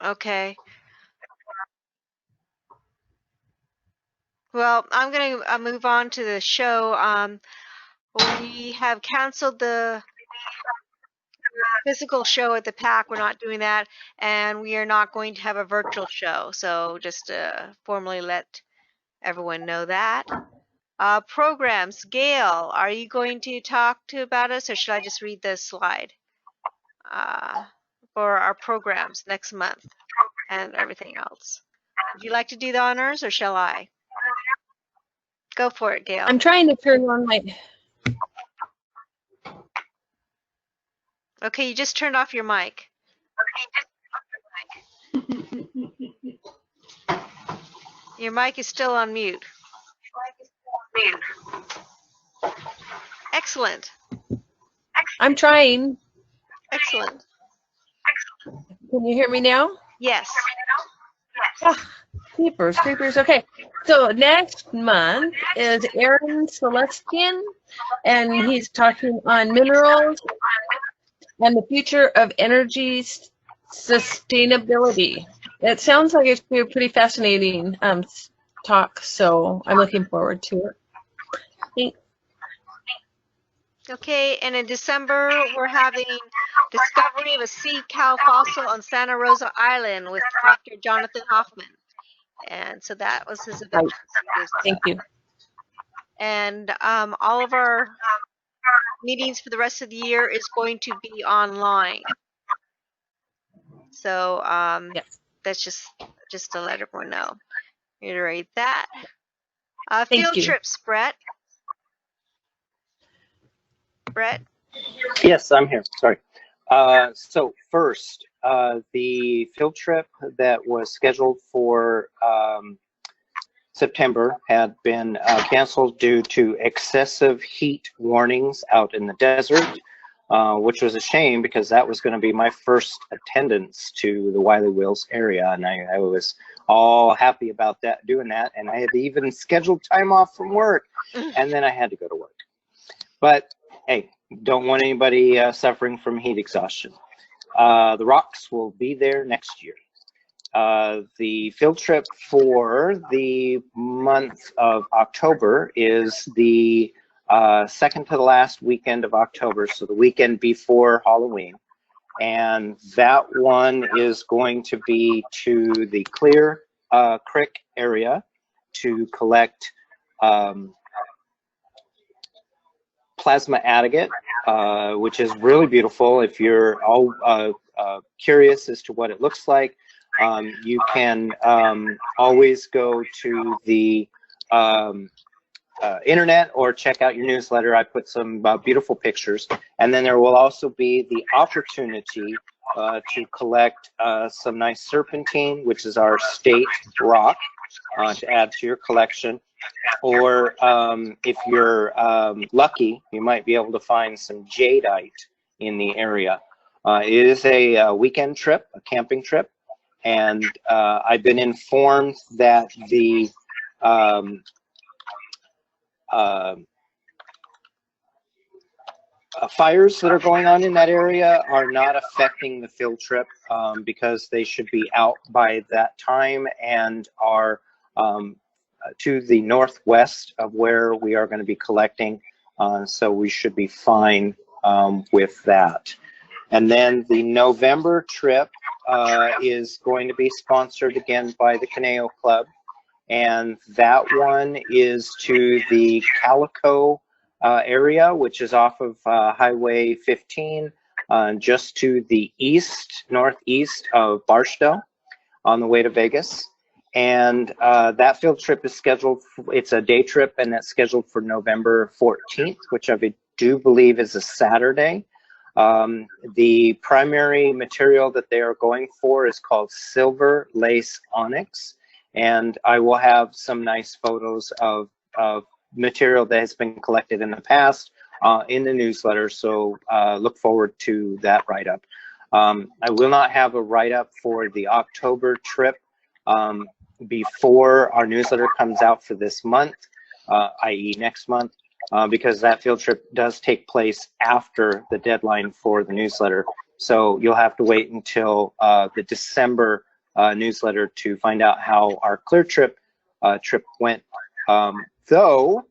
Okay. Well, I'm gonna move on to the show. We have canceled the physical show at the PAC. We're not doing that, and we are not going to have a virtual show. So just to formally let everyone know that. Programs, Gail, are you going to talk about us, or should I just read the slide for our programs next month and everything else? Would you like to do the honors, or shall I? Go for it, Gail. I'm trying to turn on my. Okay, you just turned off your mic. Your mic is still on mute. Excellent. I'm trying. Excellent. Can you hear me now? Yes. Ah, creepers. Okay. So next month is Aaron Celestian, and he's talking on minerals and the future of energy sustainability. It sounds like it's going to be a pretty fascinating talk, so I'm looking forward to it. Thanks. Okay, and in December, we're having discovery of a sea cow fossil on Santa Rosa Island with Dr. Jonathan Hoffman. And so that was his event. Thank you. And all of our meetings for the rest of the year is going to be online. So Yes. that's just to let everyone know. Reiterate that. Thank Field you. trips, Brett. Brett? Yes, I'm here. Sorry. So first, the field trip that was scheduled for September had been canceled due to excessive heat warnings out in the desert, which was a shame because that was going to be my first attendance to the Wiley Wheels area, and I was all happy about that, doing that, and I had even scheduled time off from work, and then I had to go to work. But hey, don't want anybody suffering from heat exhaustion. The rocks will be there next year. The field trip for the month of October is the second to the last weekend of October, so the weekend before Halloween. And that one is going to be to the Clear Creek area to collect plasma agate, which is really beautiful. If you're all curious as to what it looks like, you can always go to the internet or check out your newsletter. I put some beautiful pictures. And then there will also be the opportunity to collect some nice serpentine, which is our state rock, to add to your collection. Or if you're lucky, you might be able to find some jadeite in the area. It is a weekend trip, a camping trip, and I've been informed that the fires that are going on in that area are not affecting the field trip because they should be out by that time and are to the northwest of where we are going to be collecting, so we should be fine with that. And then the November trip is going to be sponsored again by the Caneo Club, and that one is to the Calico area, which is off of Highway 15, just to the northeast of Barstow on the way to Vegas. And that field trip is scheduled, it's a day trip, and that's scheduled for November 14th, which I do believe is a Saturday. The primary material that they are going for is called silver lace onyx, and I will have some nice photos of material that has been collected in the past in the newsletter, so look forward to that write-up. I will not have a write-up for the October trip before our newsletter comes out for this month, i.e. next month, because that field trip does take place after the deadline for the newsletter. So you'll have to wait until the December newsletter to find out how our Clear trip went. Though,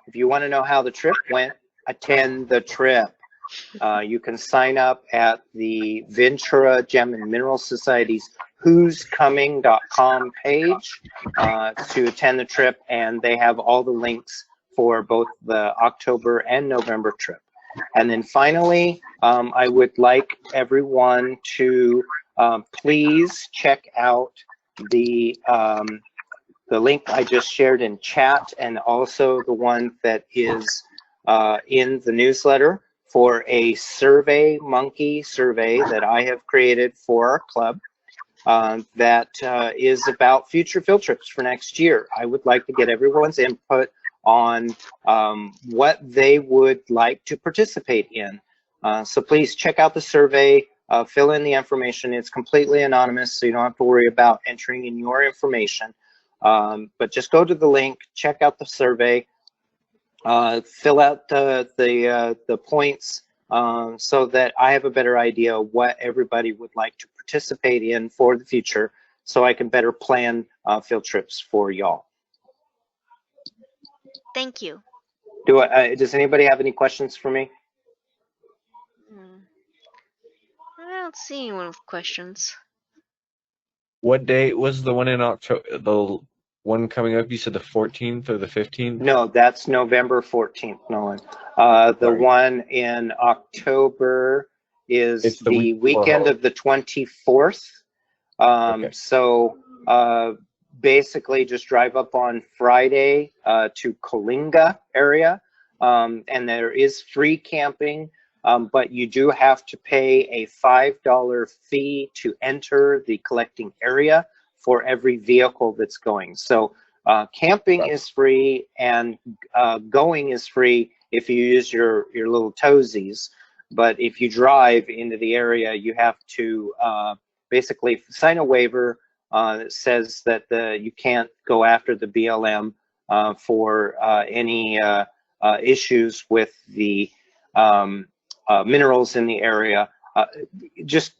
if you want to know how the trip went, attend the trip. You can sign up at the Ventura Gem and Mineral Society's who'scoming.com page to attend the trip, and they have all the links for both the October and November trip. And then finally, I would like everyone to please check out the link I just shared in chat, and also the one that is in the newsletter for a survey monkey survey that I have created for our club that is about future field trips for next year. I would like to get everyone's input on what they would like to participate in. So please check out the survey, fill in the information. It's completely anonymous, so you don't have to worry about entering in your information. But just go to the link, check out the survey, fill out the points so that I have a better idea of what everybody would like to participate in for the future, so I can better plan field trips for y'all. Thank you. Does anybody have any questions for me? I don't see anyone with questions. What date was the one in October? The one coming up? You said the 14th or the 15th? No, that's November 14th, Nolan. The one in October is It's the the week before weekend of the 24th. Okay. So basically just drive up on Friday to Coalinga area, and there is free camping, but you do have to pay a $5 fee to enter the collecting area for every vehicle that's going. So camping is free, and going is free if you use your little toesies. But if you drive into the area, you have to basically sign a waiver that says that you can't go after the BLM for any issues with the minerals in the area. Just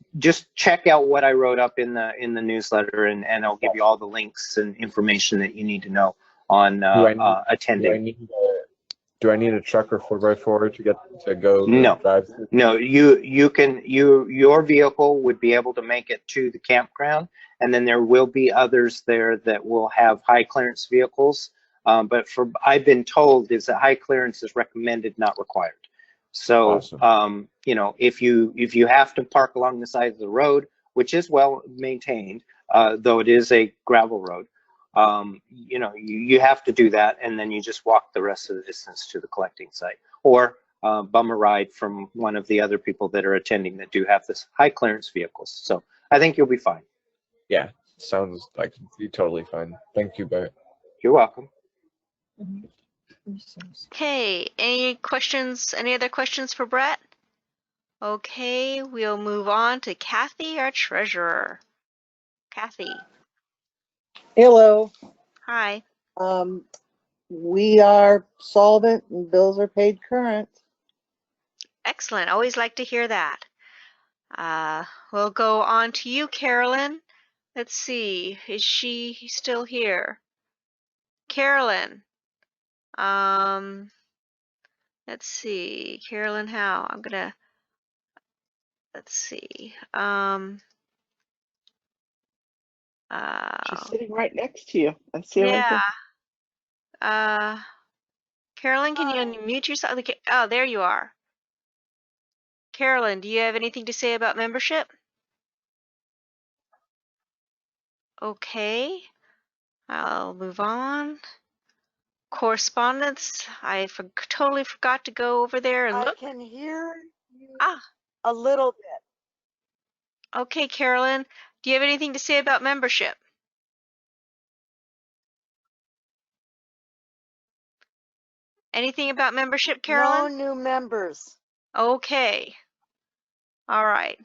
check out what I wrote up in the newsletter, and I'll give you all the links and information that you need to know on attending. Do I need a truck or 4x4 to go No. drive? No, your vehicle would be able to make it to the campground, and then there will be others there that will have high clearance vehicles. But I've been told is that high clearance is recommended, not required. So, Awesome. you know, if you have to park along the side of the road, which is well maintained, though it is a gravel road, you know, you have to do that, and then you just walk the rest of the distance to the collecting site, or bum a ride from one of the other people that are attending that do have this high clearance vehicles. So I think you'll be fine. Yeah, sounds like you're totally fine. Thank you, Bert. You're welcome. Okay, any questions? Any other questions for Brett? Okay, we'll move on to Kathy, our treasurer. Kathy, Hello. hi. We are solvent and bills are paid current. Excellent. Always like to hear that. We'll go on to you, Carolyn. Let's see. Is she still here? Carolyn. Let's see. Carolyn Howe. Let's see. She's sitting right next to you. I see her right Yeah. there. Carolyn, can you unmute yourself? Okay. Oh, there you are. Carolyn, do you have anything to say about membership? Okay. I'll move on. Correspondence. I totally forgot to go over there and look. I can hear you Ah. a little bit. Okay, Carolyn. Do you have anything to say about membership? Anything about membership, Carolyn? No new members. Okay. All right.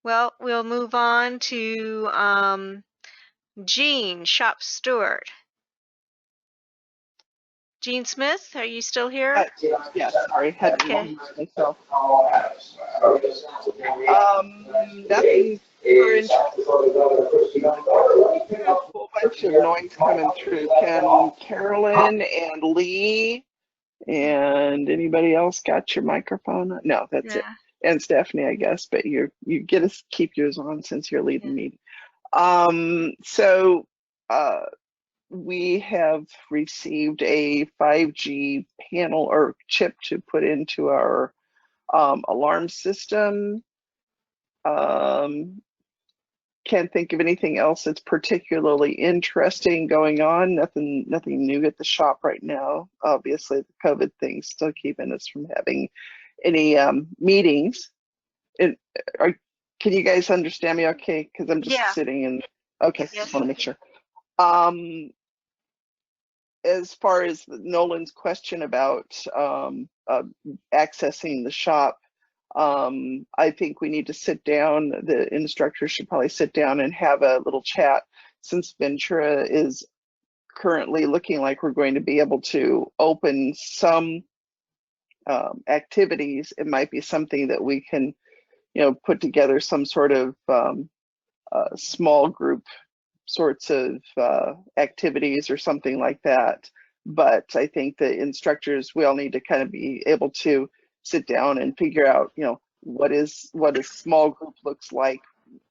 Well, we'll move on to Jean, shop steward. Jean Smith, are you still here? Yeah, sorry, had to Okay. mute myself. Nothing current. A whole bunch of noise coming through. Can Carolyn and Lee And anybody else got your microphone? No, that's it. Yeah. And Stephanie, I guess, but you get to keep yours on since you're leading Yeah. meeting. So we have received a 5G panel or chip to put into our alarm system. Can't think of anything else that's particularly interesting going on. Nothing new at the shop right now. Obviously, the COVID thing's still keeping us from having any meetings. Can you guys understand me okay? Because I'm just Yeah. sitting and okay, Yes. just want to make sure. As far as Nolan's question about accessing the shop, I think we need to sit down. The instructors should probably sit down and have a little chat, since Ventura is currently looking like we're going to be able to open some activities. It might be something that we can, put together some sort of small group sorts of activities or something like that. But I think the instructors, we all need to kind of be able to sit down and figure out, what a small group looks like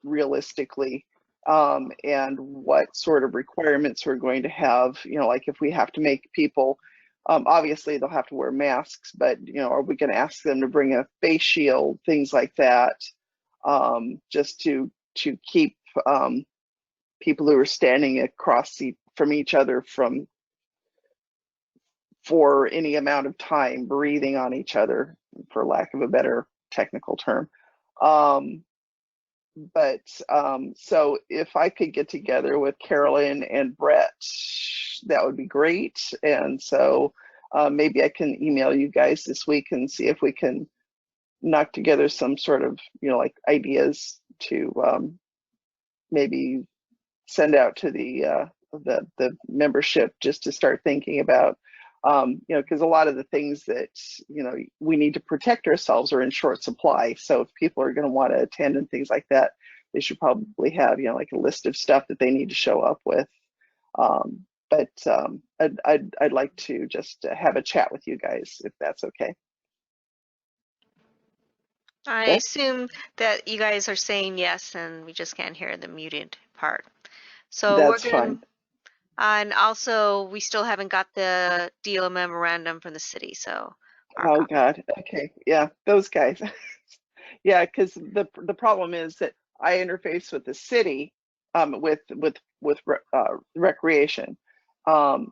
realistically, and what sort of requirements we're going to have. Like if we have to make people, obviously they'll have to wear masks, but are we going to ask them to bring a face shield, things like that, just to keep people who are standing across from each other for any amount of time, breathing on each other, for lack of a better technical term. So if I could get together with Carolyn and Brett, that would be great. And so maybe I can email you guys this week and see if we can knock together some sort of, like ideas to maybe send out to the membership, just to start thinking about, because a lot of the things that we need to protect ourselves are in short supply. So if people are going to want to attend and things like that, they should probably have like a list of stuff that they need to show up with. But I'd like to just have a chat with you guys, if that's okay. I Okay. assume that you guys are saying yes, and we just can't hear the muted part. So That's we're going fine. and also we still haven't got the deal memorandum from the city. So Oh God. Okay. Yeah, those guys. Yeah, because the problem is that I interface with the city, with recreation.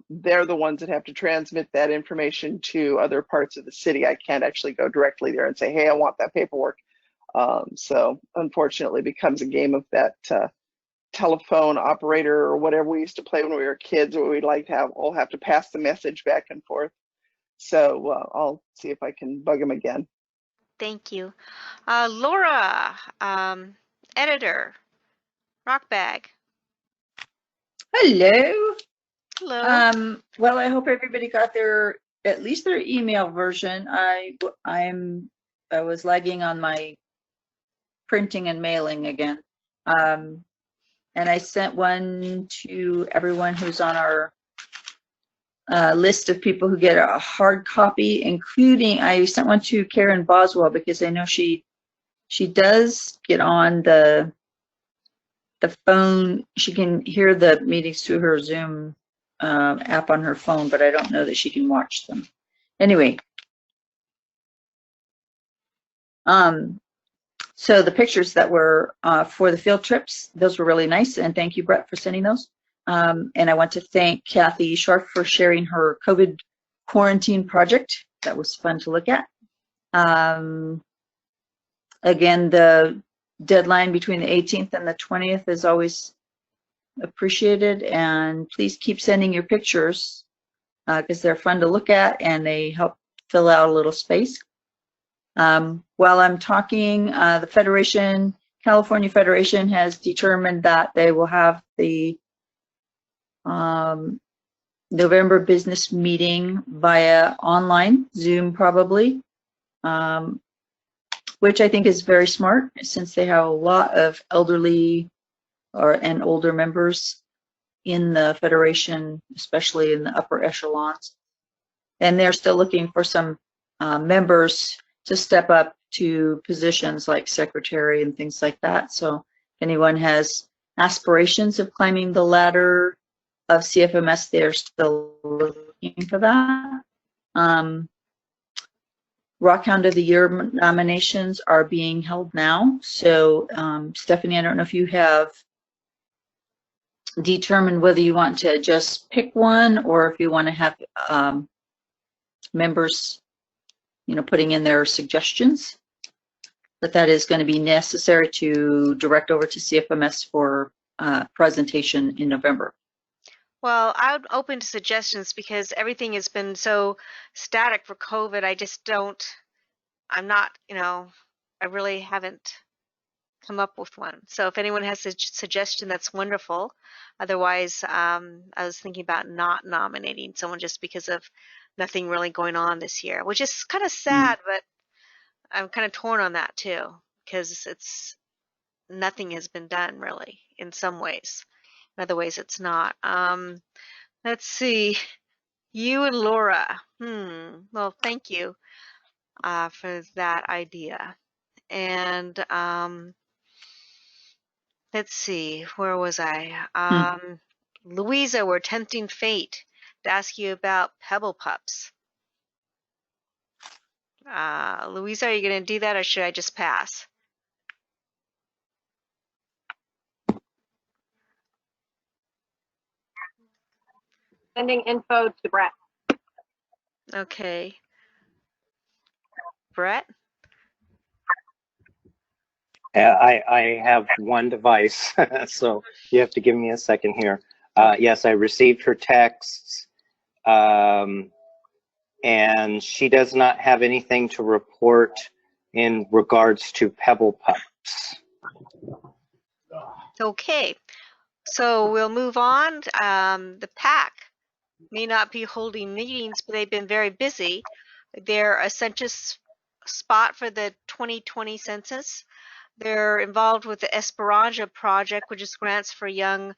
They're the ones that have to transmit that information to other parts of the city. I can't actually go directly there and say, hey, I want that paperwork. So unfortunately, it becomes a game of that telephone operator or whatever we used to play when we were kids, where we'd like to all have to pass the message back and forth. So I'll see if I can bug them again. thank you. Laura, editor, Rockbag. Hello. Hello. Well, I hope everybody got at least their email version. I was lagging on my printing and mailing again. And I sent one to everyone who's on our list of people who get a hard copy, including I sent one to Karen Boswell, because I know she does get on the phone. She can hear the meetings through her Zoom app on her phone, but I don't know that she can watch them. Anyway, so the pictures that were for the field trips, those were really nice, and thank you, Brett, for sending those. And I want to thank Kathy Scharf for sharing her COVID quarantine project. That was fun to look at. Again, the deadline between the 18th and the 20th is always appreciated, and please keep sending your pictures because they're fun to look at and they help fill out a little space. While I'm talking, the California Federation has determined that they will have the November business meeting via online, Zoom probably, which I think is very smart, since they have a lot of elderly and older members in the Federation, especially in the upper echelons. And they're still looking for some members to step up to positions like secretary and things like that. So if anyone has aspirations of climbing the ladder of CFMS, they're still looking for that. Rockhound of the Year nominations are being held now. So Stephanie, I don't know if you have determined whether you want to just pick one or if you want to have members, putting in their suggestions. But that is going to be necessary to direct over to CFMS for presentation in November. Well, I'm open to suggestions because everything has been so static for COVID. I'm not, I really haven't come up with one. So if anyone has a suggestion, that's wonderful. Otherwise, I was thinking about not nominating someone just because of nothing really going on this year, which is kind of sad, but I'm kind of torn on that too, because nothing has been done really in some ways. In other ways, it's not. Let's see. You and Laura. Well, thank you for that idea. And let's see. Where was I? Louisa, we're tempting fate to ask you about Pebble Pups. Louisa, are you going to do that or should I just pass? Sending info to Brett. Okay. Brett? I have one device, so you have to give me a second here. Yes, I received her texts, and she does not have anything to report in regards to Pebble Pups. Okay. So we'll move on. The PAC may not be holding meetings, but they've been very busy. They're a census spot for the 2020 census. They're involved with the Esperanza Project, which is grants for young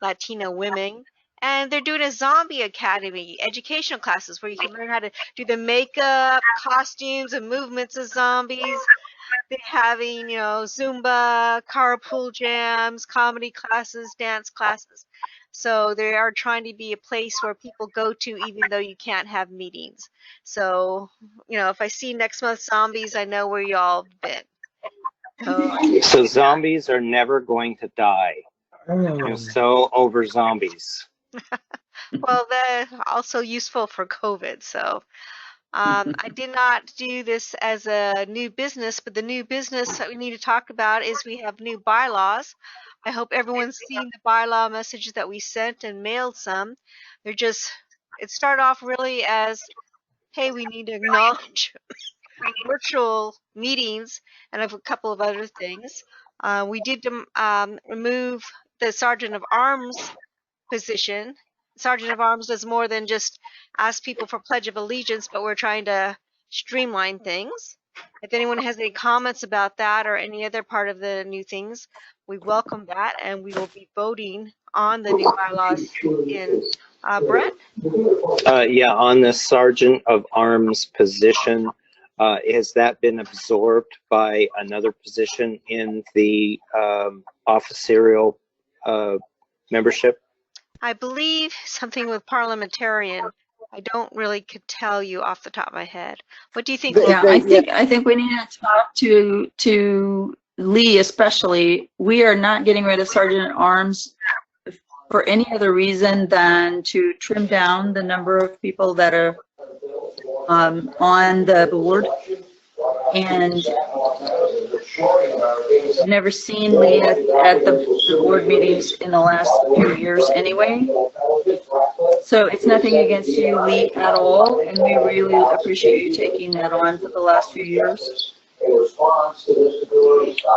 Latino women. And they're doing a zombie academy, educational classes where you can learn how to do the makeup, costumes, and movements of zombies. They're having, Zumba, carpool jams, comedy classes, dance classes. So they are trying to be a place where people go to even though you can't have meetings. So, if I see next month zombies, I know where y'all been. So zombies are never going to die. I'm so over zombies. Well, they're also useful for COVID. So I did not do this as a new business, but the new business that we need to talk about is we have new bylaws. I hope everyone's seen the bylaw messages that we sent and mailed some. It started off really as, hey, we need to acknowledge virtual meetings and a couple of other things. We did remove the Sergeant of Arms position. Sergeant of Arms does more than just ask people for Pledge of Allegiance, but we're trying to streamline things. If anyone has any comments about that or any other part of the new things, we welcome that, and we will be voting on the new bylaws in Brett? Yeah, on the Sergeant of Arms position, has that been absorbed by another position in the officerial membership? I believe something with parliamentarian. I don't really could tell you off the top of my head. What do you think? Yeah, I think we need to talk to Lee especially. We are not getting rid of Sergeant at Arms for any other reason than to trim down the number of people that are on the board. And I've never seen Lee at the board meetings in the last few years anyway. So it's nothing against you, Lee, at all, and we really appreciate you taking that on for the last few years.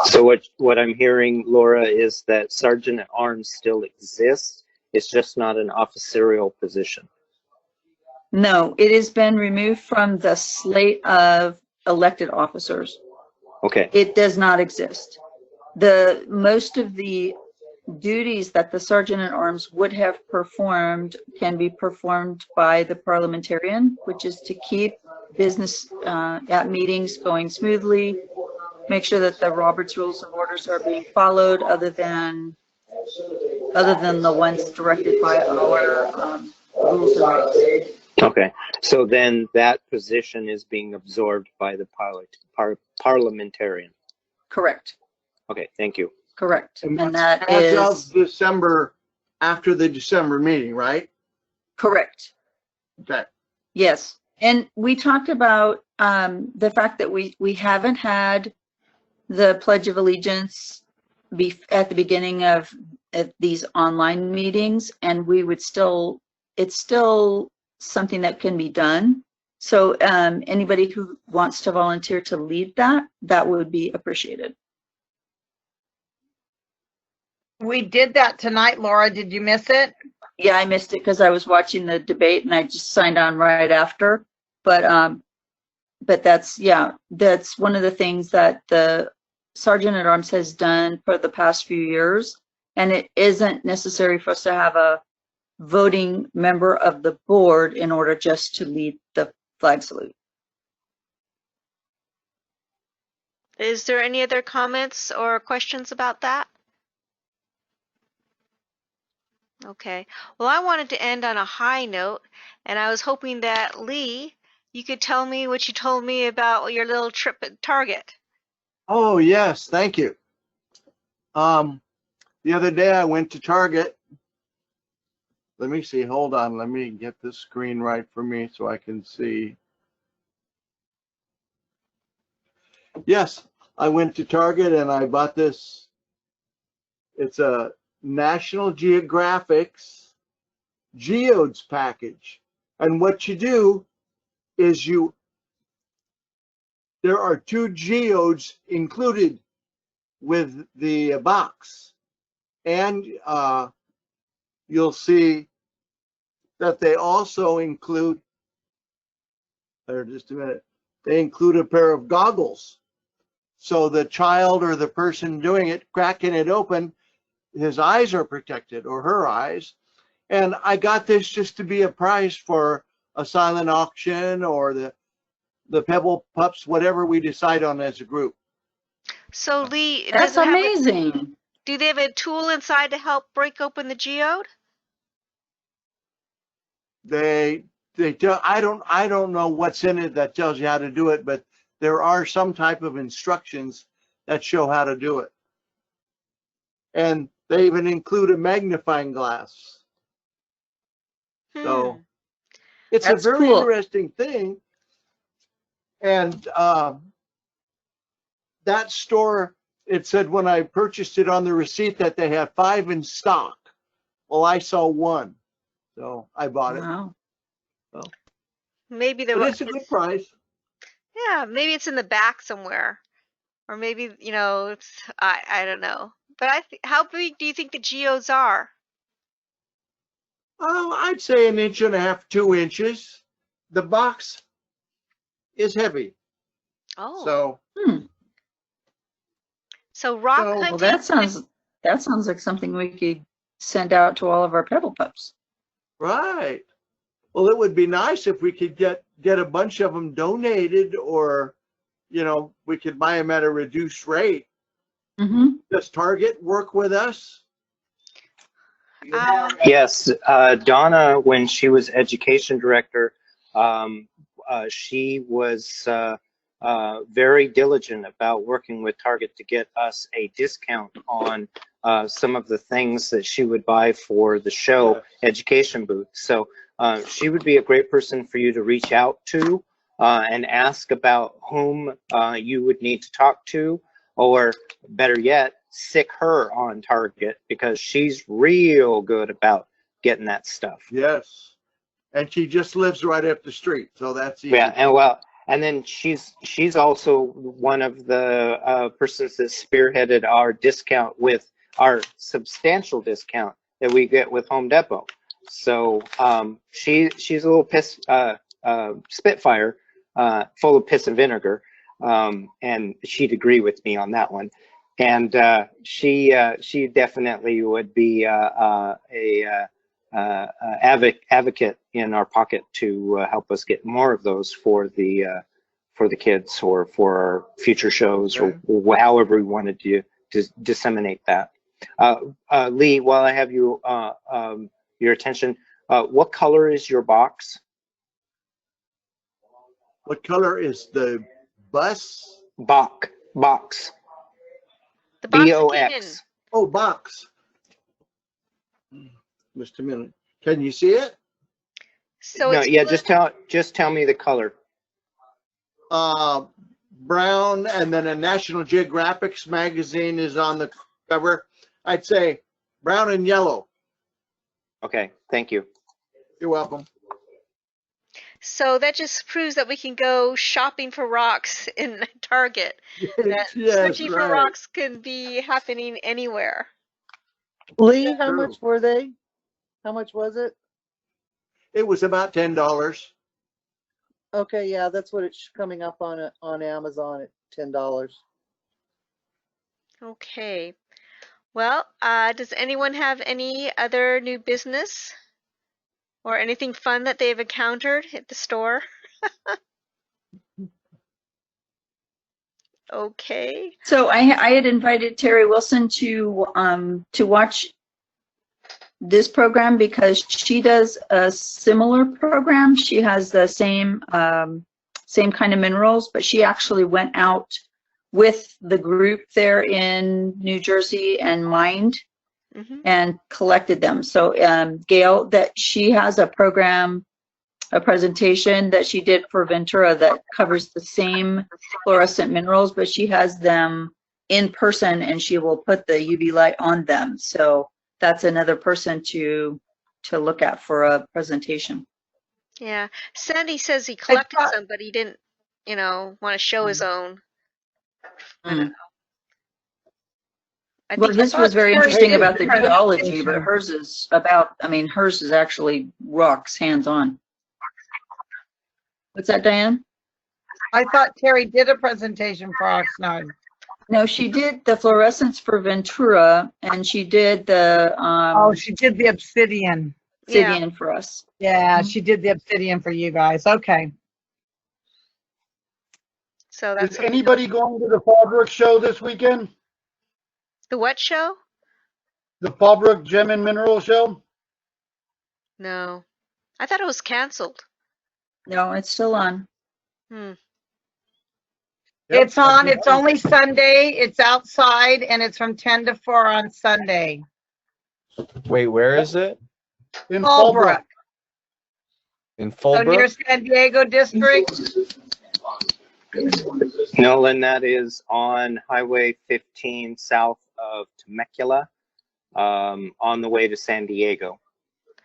So what I'm hearing, Laura, is that Sergeant at Arms still exists. It's just not an officerial position. No, it has been removed from the slate of elected officers. Okay. It does not exist. Most of the duties that the sergeant at arms would have performed can be performed by the parliamentarian, which is to keep business at meetings going smoothly, make sure that the Roberts Rules of Orders are being followed, other than the ones directed by our rules and regs. Okay, so then that position is being absorbed by the parliamentarian. Correct. Okay, thank you. Correct. And that As is of December, after the December meeting, right? correct. Okay. Yes. And we talked about the fact that we haven't had the Pledge of Allegiance at the beginning of these online meetings, and we would still, it's still something that can be done. So anybody who wants to volunteer to lead that would be appreciated. We did that tonight, Laura. Did you miss it? Yeah, I missed it because I was watching the debate and I just signed on right after. But that's, yeah, that's one of the things that the Sergeant at Arms has done for the past few years. And it isn't necessary for us to have a voting member of the board in order just to lead the flag salute. Is there any other comments or questions about that? Okay. Well, I wanted to end on a high note, and I was hoping that Lee, you could tell me what you told me about your little trip at Target. Oh, yes, thank you. The other day I went to Target. Let me see, hold on, let me get this screen right for me so I can see. Yes, I went to Target and I bought this. It's a National Geographic's Geodes package. And what you do is there are 2 geodes included with the box. And you'll see that they also include, there, just a minute, they include a pair of goggles. So the child or the person doing it, cracking it open, his eyes are protected, or her eyes. And I got this just to be a prize for a silent auction or the Pebble Pups, whatever we decide on as a group. So Lee, That's amazing. do they have a tool inside to help break open the geode? They tell, I don't know what's in it that tells you how to do it, but there are some type of instructions that show how to do it. And they even include a magnifying glass. So it's That's a very cool. interesting thing. And that store, it said when I purchased it on the receipt that they had 5 in stock. Well, I saw 1, so I bought it. Wow. So, Maybe but it's a good price. Yeah, maybe it's in the back somewhere, or maybe it's I don't know. But how big do you think the geodes are? I'd say 1.5 inches, 2 inches. The box is heavy. Oh. So. So rock So- hunting. Well, that sounds like something we could send out to all of our Pebble Pups. Right. Well, it would be nice if we could get a bunch of them donated, or, we could buy them at a reduced rate. Mm-hmm. Does Target work with us? Yes, Donna, when she was education director, she was very diligent about working with Target to get us a discount on some of the things that she would buy for the show education booth. So she would be a great person for you to reach out to and ask about whom you would need to talk to, or better yet, sick her on Target, because she's real good about getting that stuff. Yes. And she just lives right up the street, so that's easy. Yeah, and then she's also one of the persons that spearheaded our discount, with our substantial discount that we get with Home Depot. So she's a little spitfire, full of piss and vinegar, and she'd agree with me on that one. And she definitely would be advocate in our pocket to help us get more of those for the kids or for our future shows, or however we wanted to disseminate that. Lee, while I have you your attention, what color is your box? What color is the bus? Box. The box that came in. B-O-X. Oh, box. Just a minute. Can you see it? So No, it's yeah, blue. just tell me the color. Brown, and then a National Geographic magazine is on the cover. I'd say brown and yellow. Okay, thank you. You're welcome. So that just proves that we can go shopping for rocks in Target. That Yes, searching for right. rocks can be happening anywhere. Lee, how True. much were they? How much was it? It was about $10. Okay, yeah, that's what it's coming up on Amazon at $10. Okay. Well, does anyone have any other new business or anything fun that they've encountered at the store? Okay. So I had invited Terry Wilson to watch this program because she does a similar program. She has the same kind of minerals, but she actually went out with the group there in New Jersey and mined and collected them. So Gail, that she has a program, a presentation that she did for Ventura that covers the same fluorescent minerals, but she has them in person and she will put the UV light on them. So that's another person to look at for a presentation. Yeah. Sandy says he collected some, but he didn't, want to show his own. I don't know. Well, his was very interesting about the geology, but hers is hers is actually rocks, hands-on. What's that, Diane? I thought Terry did a presentation for Oxnard. No, she did the fluorescence for Ventura, and she did the she did the obsidian. Obsidian for us. Yeah, she did the obsidian for you guys. Okay. So that's Is anybody going to the Fallbrook show this weekend? the what show? The Fallbrook Gem and Mineral Show? No. I thought it was canceled. No, it's still on. Hmm. Yep, It's on. It's only Sunday. It's outside, and it's from 10 to 4 on Sunday. Wait, where is it? In Fallbrook. In So near Fallbrook? San Diego District. Nolan, that is on Highway 15 south of Temecula, on the way to San Diego.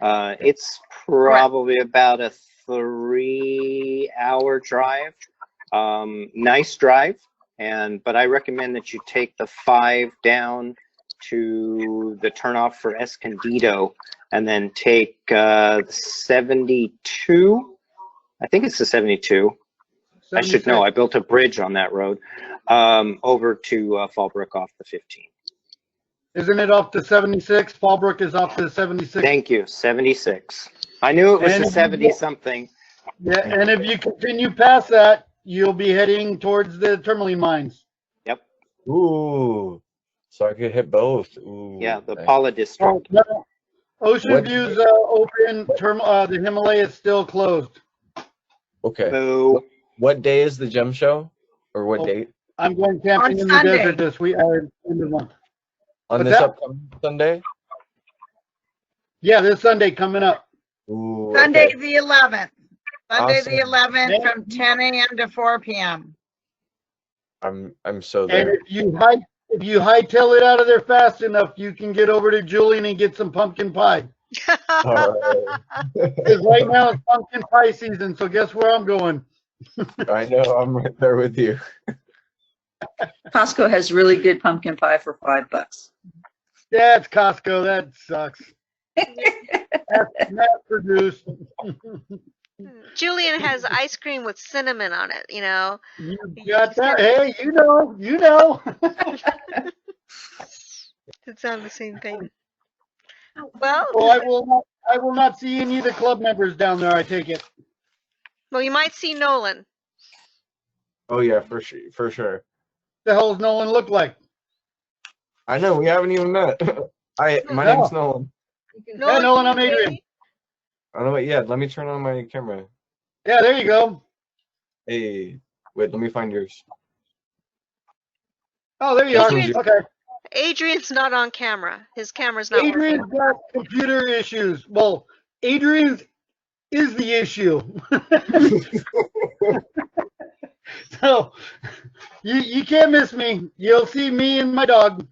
It's probably about a 3-hour drive. Nice drive, but I recommend that you take the 5 down to the turnoff for Escondido, and then take 72. I think it's the 72. I should know. I built a bridge on that road over to Fallbrook off the 15. Isn't it off the 76? Fallbrook is off the 76. Thank you, 76. I knew it was the 70 something. Yeah, and if you continue past that, you'll be heading towards the tourmaline mines. Yep. Ooh. So I could hit both. Ooh. Yeah, the Paula district. No, Ocean View's open. The Himalaya is still closed. Okay. Boo. What day is the gem show? Or what date? I'm going camping in the desert this week. End of the month. On this upcoming Sunday? Yeah, this Sunday coming up. Ooh, Sunday okay. the 11th. Sunday Awesome. the 11th from 10 a.m. to 4 p.m. I'm so And there. if you hightail it out of there fast enough, you can get over to Julian and get some pumpkin pie. All right. Because right now it's pumpkin pie season, so guess where I'm going? I know, I'm right there with you. Costco has really good pumpkin pie for $5. Yeah, it's Costco. That sucks. That's mass produced. Julian has ice cream with cinnamon on it, You got that? Hey, you know. It sounded the same thing. Well, Well, I will not see any of the club members down there, I take it. well, you might see Nolan. Oh yeah, for sure, for sure. The hell does Nolan look like? I know we haven't even met. My No. name's Nolan. Yeah, Nolan, I'm Adrian. I don't know what. Yeah, let me turn on my camera. Yeah, there you go. Hey, wait, let me find yours. Oh, there you This are. one's yours. Okay. Adrian's not on camera. His camera's not working. Adrian's got computer issues. Well, Adrian's is the issue. So you can't miss me. You'll see me and my dog.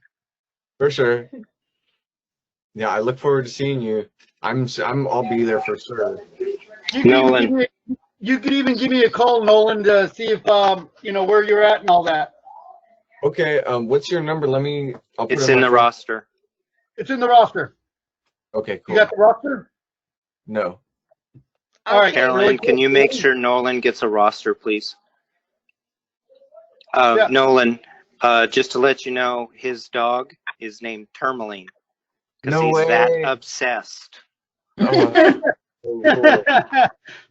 For sure. Yeah, I look forward to seeing you. I'll be there for sure. Nolan. You could even give me a call, Nolan, to see if where you're at and all that. Okay, what's your number? I'll put It's it in my the phone. roster. It's in the roster. Okay, You cool. got the roster? No. All right. Carolyn, can you make sure Nolan gets a roster, please? Yeah. Nolan, just to let you know, his dog is named Tourmaline because No he's way. that obsessed. Oh, cool.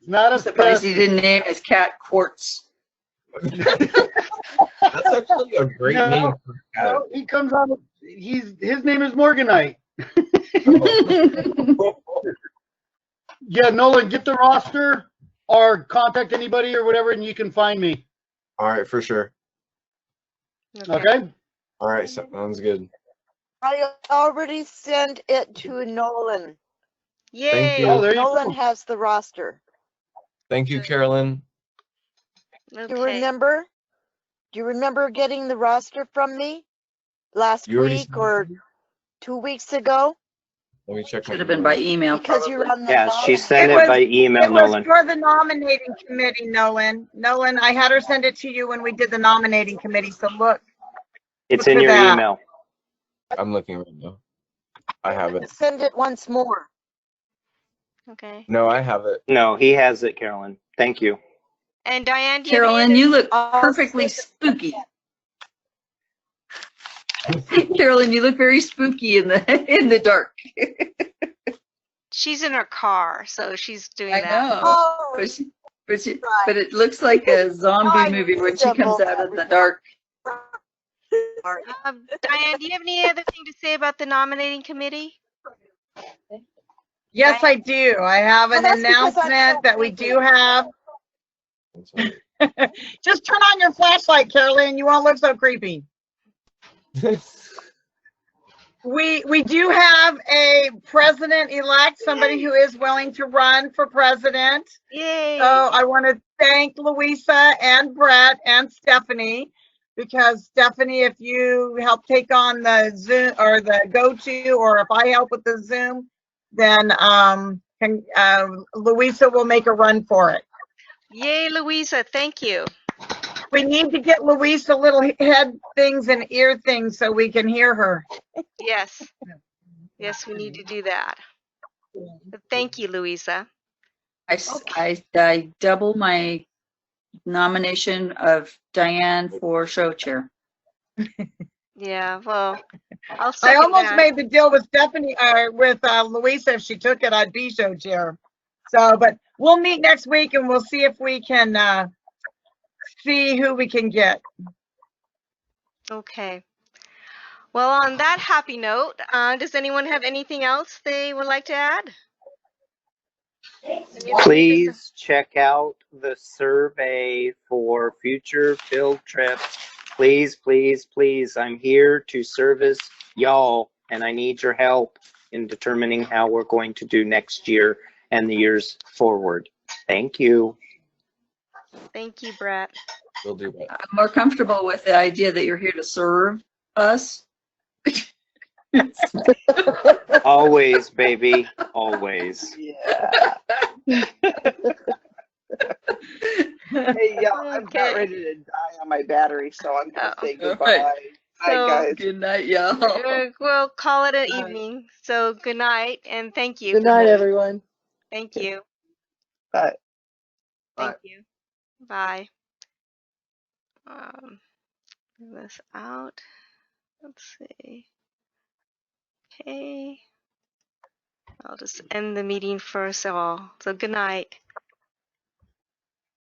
Not I'm surprised he didn't name his cat Quartz. That's actually a great No, name for a cat. No, he comes on. His name is Morganite. Yeah, Nolan, get the roster or contact anybody or whatever, and you can find me. All right, for sure. Okay? All right, sounds good. I already sent it to Nolan. Thank Yay. you. Oh, there you Nolan go. has the roster. Thank you, Carolyn. Do you remember? Do you remember getting the roster from me last You already week or 2 weeks ago? Let me check. Should have been by email. Because you're on the Yeah, she nominating- sent it by email, It was Nolan. for the nominating committee, Nolan. Nolan, I had her send it to you when we did the nominating committee, so look. It's Look in for your that. email. I'm looking right now. I have it. Send it once more. Okay. No, I have it. No, he has it, Carolyn. Thank you. And Diane, do you have Carolyn, any you look I'll perfectly send spooky. Carolyn, you look very spooky in the dark. She's in her car, so she's doing I that. know, Oh, but it looks like a zombie movie when she comes out of the dark. Diane, do you have any other thing to say about the nominating committee? Yes, I do. I have an Well, that's because I'm announcement so that we creepy. do have. Just turn on your flashlight, Carolyn. You won't look so creepy. We do have a president-elect, somebody who is willing to run for president. Yay. So I want to thank Louisa and Brett and Stephanie, because Stephanie, if you help take on the Zoom or the GoTo, or if I help with the Zoom, then Louisa will make a run for it. Yay, Louisa. Thank you. We need to get Louisa little head things and ear things so we can hear her. Yes. Yes, we need to do that. But thank you, Louisa. I double my nomination of Diane for show chair. Yeah, well, I'll I second almost that. made the deal with Stephanie, with Louisa. If she took it, I'd be show chair. So, but we'll meet next week and we'll see if we can see who we can get. Okay. Well, on that happy note, does anyone have anything else they would like to add? Please check out the survey for future field trips. Please, please, please. I'm here to service y'all, and I need your help in determining how we're going to do next year and the years forward. Thank you. Thank you, Brett. We'll do that. I'm more comfortable with the idea that you're here to serve us. Always, baby. Always. Yeah. Hey, y'all, I'm about ready to die on my battery, so I'm going to say goodbye. Right. Bye, guys. Good night, y'all. We'll call it an evening. So good night and thank you. Good night, everyone. Thank you. Bye. Thank you. Bye. This out. Let's see. Okay. I'll just end the meeting for us all. So good night.